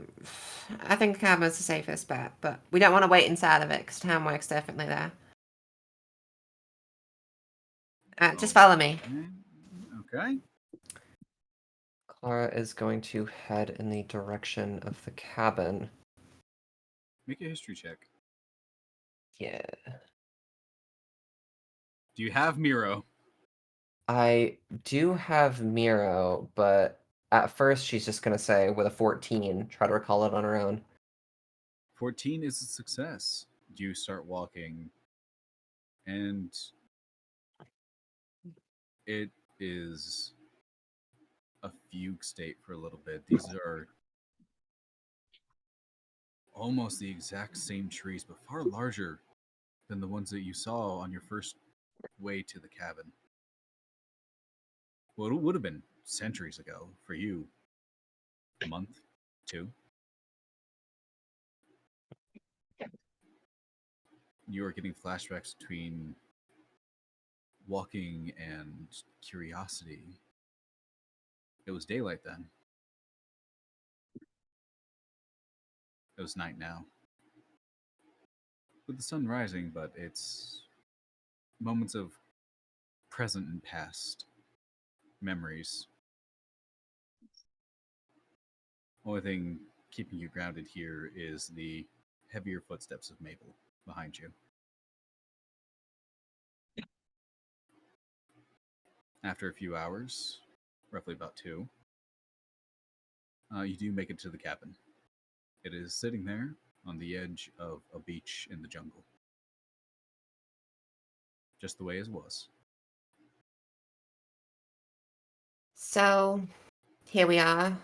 I think the cabin's the safest bet, but we don't want to wait inside of it because time works differently there. Just follow me. Okay. Klara is going to head in the direction of the cabin. Make a history check. Yeah. Do you have Miro? I do have Miro, but at first she's just going to say with a 14, try to recall it on her own. 14 is a success. You start walking, and it is a fugue state for a little bit. These are almost the exact same trees, but far larger than the ones that you saw on your first way to the cabin. Well, it would have been centuries ago for you. A month, 2. You are getting flashbacks between walking and curiosity. It was daylight then. It was night now. With the sun rising, but it's moments of present and past memories. Only thing keeping you grounded here is the heavier footsteps of Mabel behind you. After a few hours, roughly about 2, you do make it to the cabin. It is sitting there on the edge of a beach in the jungle. Just the way it was. So, here we are.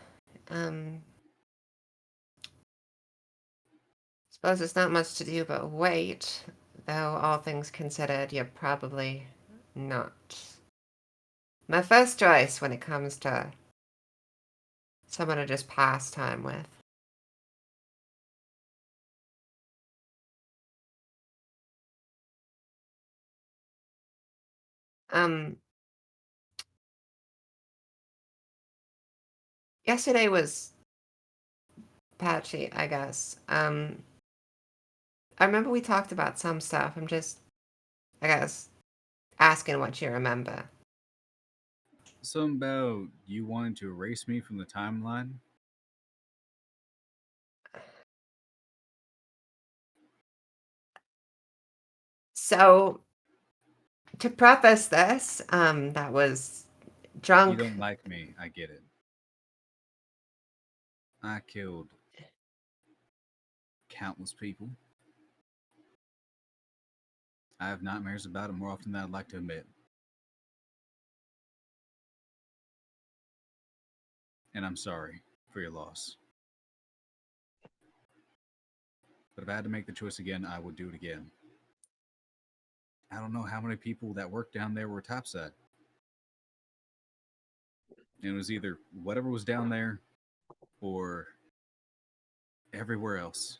Suppose there's not much to do but wait, though all things considered, you're probably not my first choice when it comes to someone to just pass time with. Yesterday was patchy, I guess. I remember we talked about some stuff. I'm just, I guess, asking what you remember. Something about you wanting to erase me from the timeline? So, to preface this, that was drunk. You don't like me, I get it. I killed countless people. I have nightmares about it more often than I'd like to admit. And I'm sorry for your loss. But if I had to make the choice again, I would do it again. I don't know how many people that worked down there were topside. And it was either whatever was down there or everywhere else.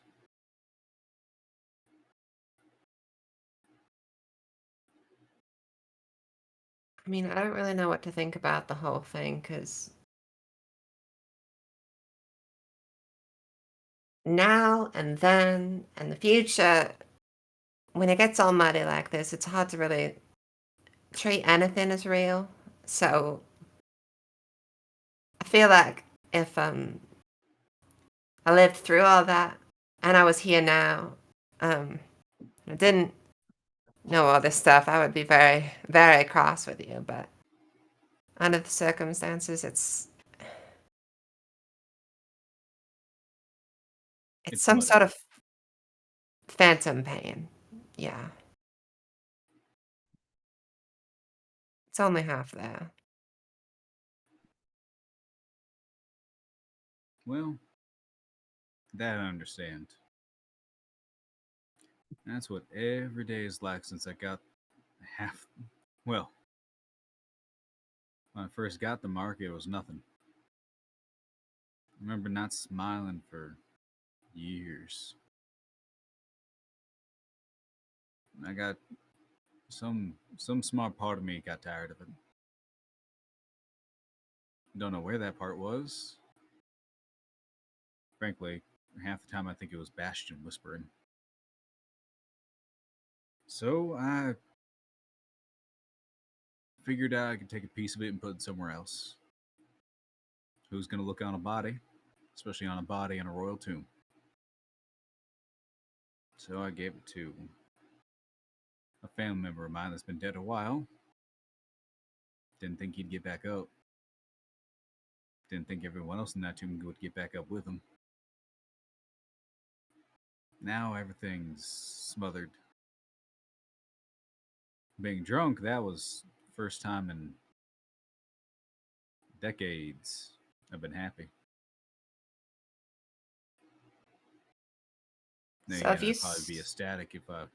I mean, I don't really know what to think about the whole thing, because now and then and the future, when it gets all muddy like this, it's hard to really treat anything as real. So I feel like if I lived through all that and I was here now, I didn't know all this stuff, I would be very, very cross with you. But under the circumstances, it's some muddy. sort of phantom pain. Yeah. It's only half there. Well, that I understand. That's what every day is like since I got Well, when I first got the mark, it was nothing. I remember not smiling for years. I got some smart part of me got tired of it. Don't know where that part was. Frankly, half the time I think it was Bastion whispering. So I figured out I could take a piece of it and put it somewhere else. Who's going to look on a body, especially on a body in a royal tomb? So I gave it to a family member of mine that's been dead a while. Didn't think he'd get back up. Didn't think everyone else in that tomb would get back up with him. Now everything's smothered. Being drunk, that was first time in decades I've been happy. Then So again, if you I'd probably be ecstatic if I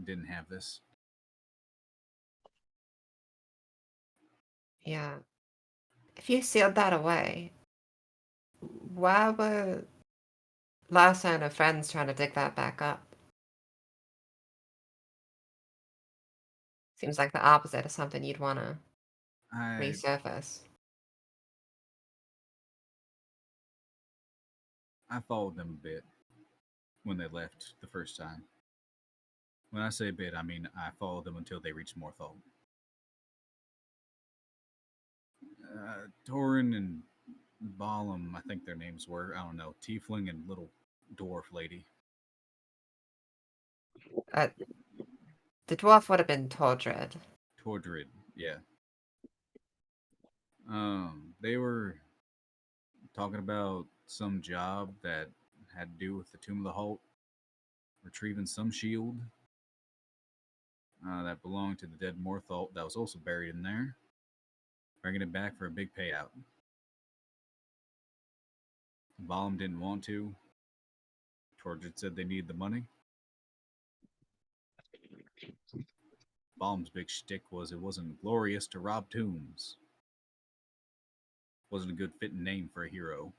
didn't have this. yeah, if you sealed that away, why were Lhasa and her friends trying to dig that back up? Seems like the opposite of something you'd want to I resurface. followed them a bit when they left the first time. When I say a bit, I mean I followed them until they reached Morthal. Torin and Balam, I think their names were. I don't know. Tiefling and little dwarf lady. The dwarf would have been Tordred. Tordrid, yeah. They were talking about some job that had to do with the Tomb of the Halt, retrieving some shield that belonged to the dead Morthal that was also buried in there, bringing it back for a big payout. Balam didn't want to. Tordrid said they needed the money. Balam's big shtick was it wasn't glorious to rob tombs. Wasn't a good fitting name for a hero.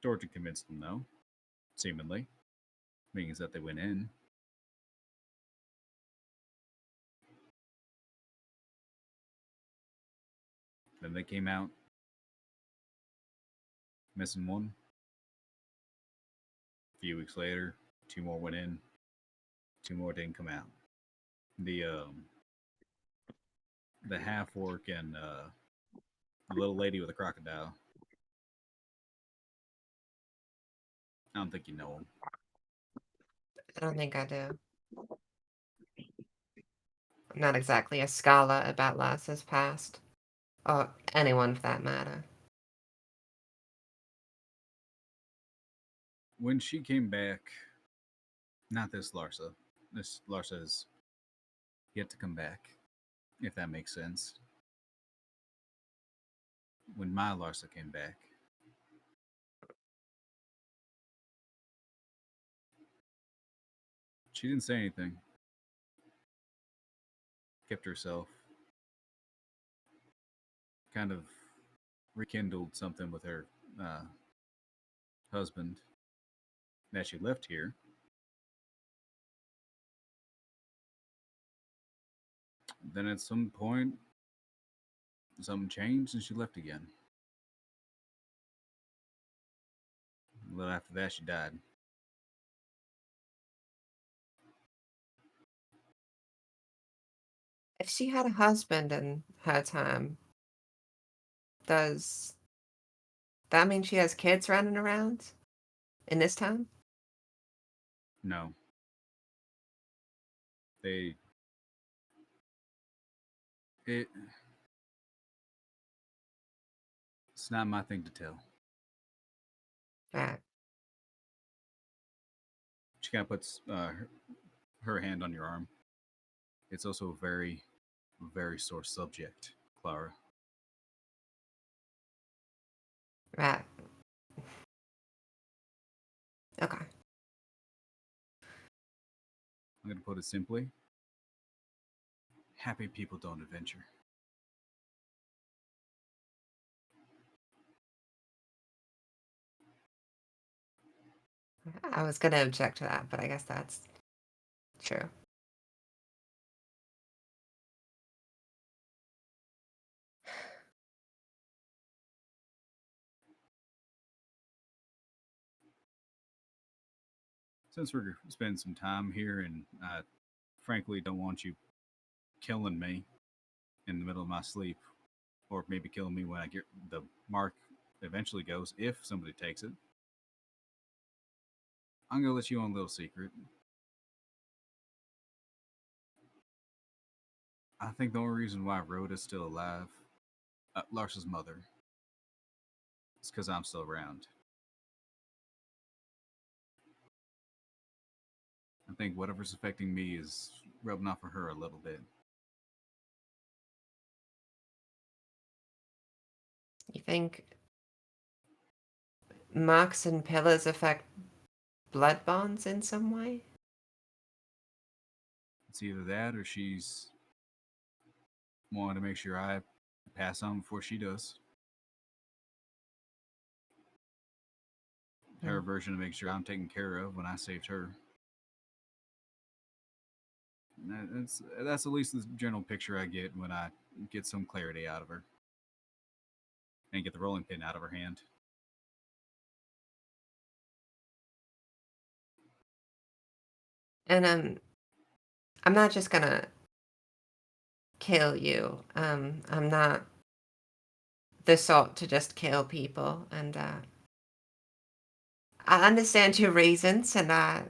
Tordrid convinced them, though, seemingly, means that they went in. Then they came out, missing one. A few weeks later, 2 more went in, 2 more didn't come out. The half orc and the little lady with a crocodile. I don't think you know them. I don't think I do. I'm not exactly a scholar about Lasa's past. Or anyone for that matter. When she came back, not this Larsa. This Larsa is yet to come back, if that makes sense. When my Larsa came back, she didn't say anything. Kept herself. Kind of rekindled something with her husband that she left here. Then at some point, something changed and she left again. A little after that, she died. If she had a husband in her time, does that mean she has kids running around in this time? No. It's not my thing to tell. Right. She kind of puts her hand on your arm. It's also a very, very sore subject, Klara. Right. Okay. I'm going to put it simply. Happy people don't adventure. I was gonna object to that, but I guess that's true. Since we're spending some time here, and I frankly don't want you killing me in the middle of my sleep, or maybe killing me when I get the mark eventually goes, if somebody takes it, I'm going to let you on a little secret. I think the only reason why Rhoda's still alive, Lars's mother, is because I'm still around. I think whatever's affecting me is rubbing off of her a little bit. You think marks and pillars affect blood bonds in some way? It's either that or she's wanting to make sure I pass on before she does. Her version to make sure I'm taken care of when I saved her. That's at least the general picture I get when I get some clarity out of her. And get the rolling pin out of her hand. And I'm not just gonna kill you. I'm not the sort to just kill people, and I understand your reasons, and I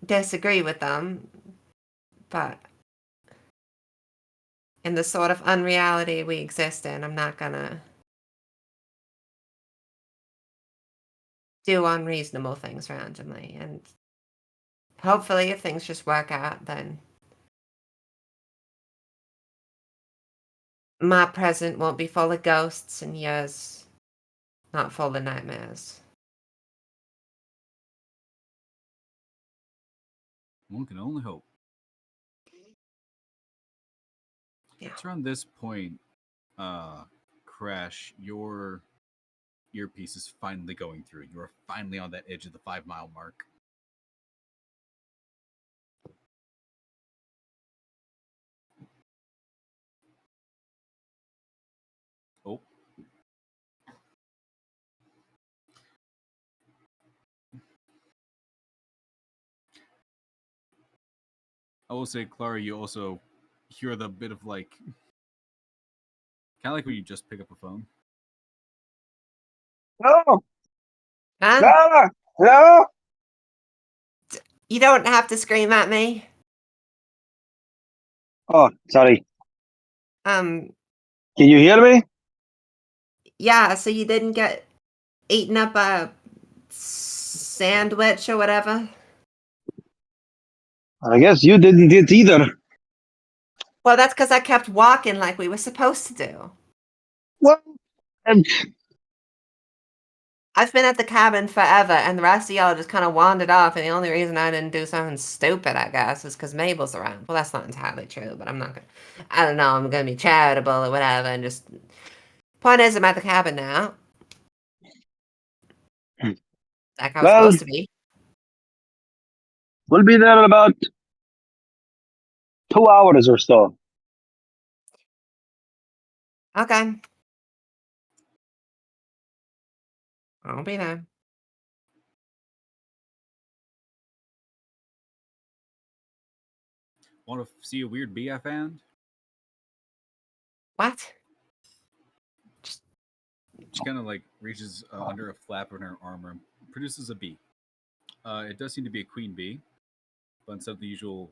disagree with them, but in the sort of unreality we exist in, I'm not gonna do unreasonable things randomly. And hopefully, if things just work out, then my present won't be full of ghosts and yours not full of nightmares. One can only hope. Yeah. It's around this point, Crash, your earpiece is finally going through. You are finally on that edge of the 5-mile mark. Oh. I will say, Klara, you also hear the bit of like, kind of like when you just pick up a phone. No, Huh? no, no. You don't have to scream at me. Oh, sorry. Um, Can you hear me? yeah, so you didn't get eaten up by a sandwich or whatever? I guess you didn't get either. Well, that's because I kept walking like we were supposed to do. Well, I've been at the cabin forever, and the rest of y'all just kind of wandered off, and the only reason I didn't do something stupid, I guess, is because Mabel's around. Well, that's not entirely true, but I'm not gonna... I don't know, I'm gonna be charitable or whatever, and just... Point is, I'm at the cabin now. Like I was well, supposed to be. we'll be there in about 2 hours or so. Okay. I'll be there. Want to see a weird bee I found? What? She kind of like reaches under a flap in her armor and produces a bee. It does seem to be a queen bee, but instead of the usual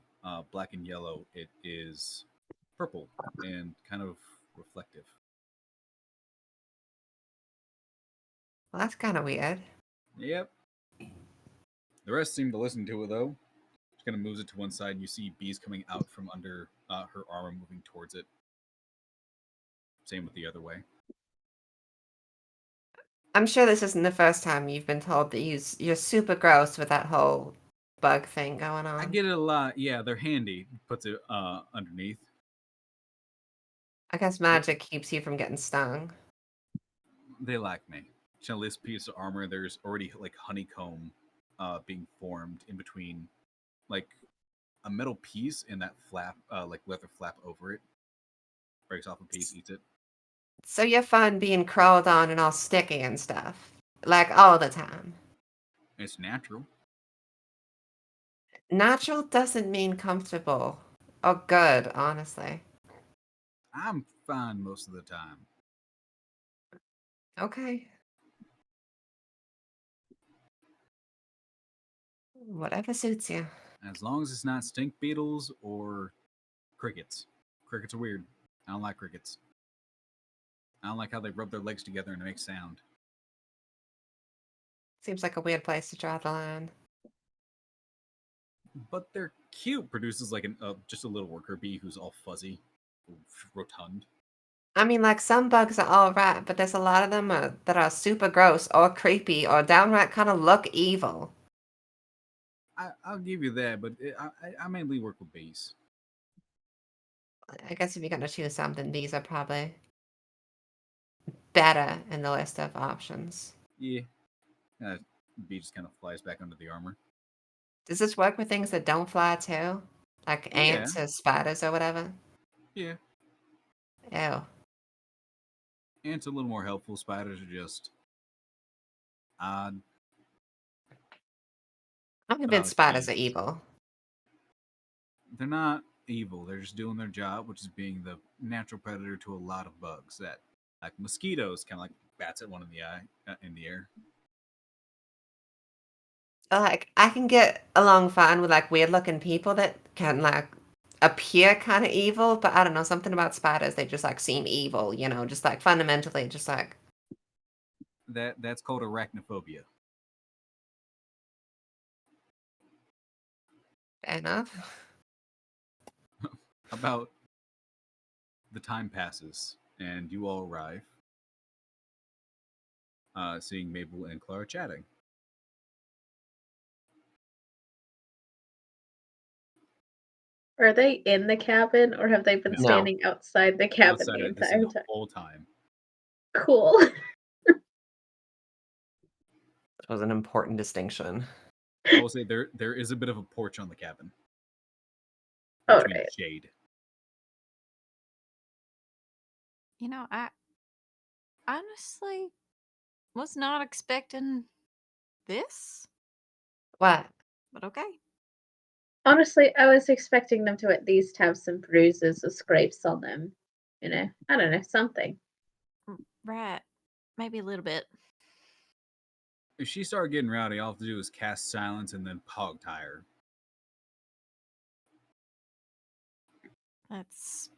black and yellow, it is purple and kind of reflective. Well, that's kind of weird. Yep. The rest seem to listen to it though. She kind of moves it to one side, and you see bees coming out from under her armor, moving towards it. Same with the other way. I'm sure this isn't the first time you've been told that you're super gross with that whole bug thing going I on. get it a lot. Yeah, they're handy. Puts it underneath. I guess magic keeps you from getting stung. They like me. So this piece of armor, there's already like honeycomb being formed in between, like a metal piece and that flap, like leather flap over it. Breaks off a piece, eats it. So you're fun being crawled on and all sticky and stuff. Like all the time. It's natural. Natural doesn't mean comfortable. Or good, honestly. I'm fine most of the time. Okay. Whatever suits you. As long as it's not stink beetles or crickets. Crickets are weird. I don't like crickets. I don't like how they rub their legs together and make sound. Seems like a weird place to draw the line. But they're cute. Produces like just a little worker bee who's all fuzzy, rotund. I mean, like, some bugs are alright, but there's a lot of them that are super gross or creepy or downright kind of look evil. I'll give you that, but I mainly work with bees. I guess if you're gonna choose something, these are probably better in the list of options. Yeah. Bee just kind of flies back under the armor. Does this work with things that don't fly too? Like ants or spiders or whatever? Yeah. Ew. Ants are a little more helpful. Spiders are just odd. I'm convinced like spiders are bees. evil. They're not evil. They're just doing their job, which is being the natural predator to a lot of bugs. That, like mosquitoes, kind of like bats at one in the eye, in the air. Like, I can get along fine with like weird looking people that can like appear kind of evil, but I don't know, something about spiders, they just like seem evil, you know, just like fundamentally, just like. That's called arachnophobia. Fair enough. About the time passes and you all arrive, seeing Mabel and Klara chatting. Are they in the cabin or have they been No. standing outside the cabin Outside the of this entire the time? whole time. Cool. That was an important distinction. I will say there is a bit of a porch on the cabin, All which means right. shade. You know, I honestly was not expecting this, What? but okay. Honestly, I was expecting them to at least have some bruises or scrapes on them. You know, I don't know, something. Right. Maybe a little bit. If she started getting rowdy, all I have to do is cast silence and then hog tie her. That's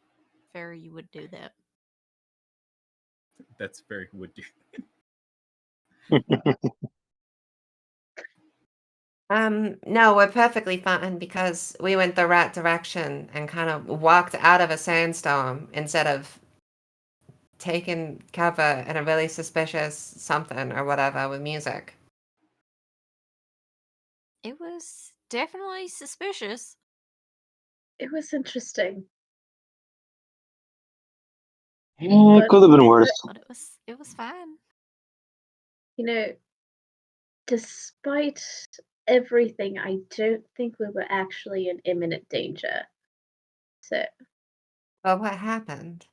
fair. You would do that. That's very would do. No, we're perfectly fine because we went the right direction and kind of walked out of a sandstorm instead of taking cover in a really suspicious something or whatever with music. It was definitely suspicious. It was interesting. It But could have been worse. But it was fine. you know, despite everything, I don't think we were actually in imminent danger. So, Well, what happened?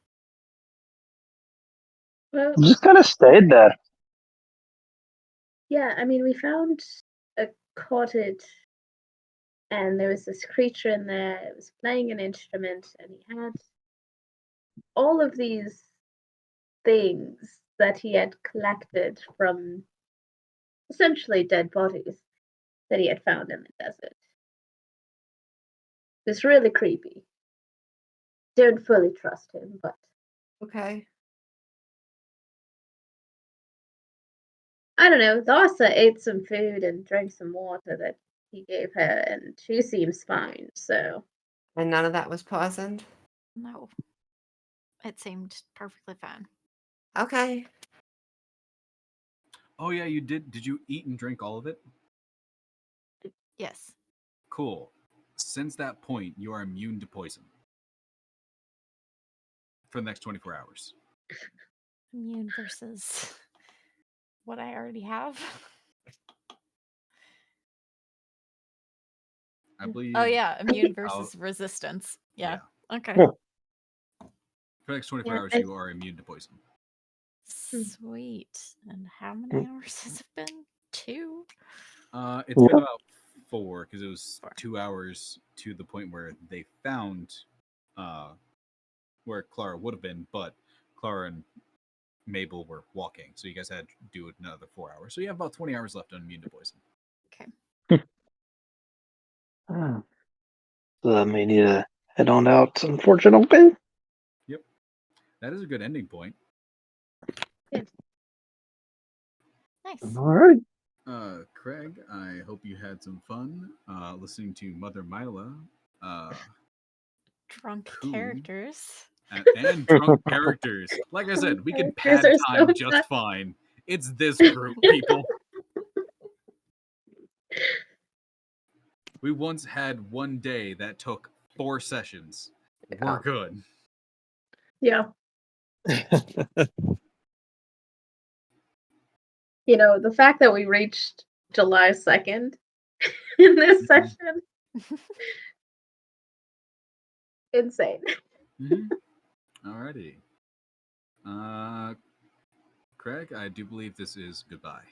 well, Just kind of stayed there. yeah, I mean, we found a cottage and there was this creature in there. It was playing an instrument and he had all of these things that he had collected from essentially dead bodies that he had found in the desert. It's really creepy. Don't fully trust him, but Okay. I don't know. Larsa ate some food and drank some water that he gave her, and she seems fine. So, And none of that was poisoned? No. It seemed perfectly fine. Okay. Oh yeah, you did. Did you eat and drink all of it? Yes. Cool. Since that point, you are immune to poison for the next 24 hours. Immune versus what I already have. I believe. Oh yeah, immune versus resistance. Yeah. Okay. Cool. For the next 24 Yeah, hours, I- you are immune to poison. Sweet. And how many hours has it been? 2? It's been about 4 because it was 4. 2 hours to the point where they found where Klara would have been, but Klara and Mabel were walking, so you guys had to do it another 4 hours. So you have about 20 hours left on immune to poison. Okay. So I may need to head on out, unfortunately. Yep, that is a good ending point. Nice. All right. Craig, I hope you had some fun listening to Mother Mila. Drunk Who? characters. And drunk characters. Like I said, we can pad Characters are time so just fun. fine. It's this group, people. We once had one day that took 4 sessions. We're good. Yeah. You know, the fact that we reached July 2nd in this session, insane. Alrighty. Craig, I do believe this is goodbye.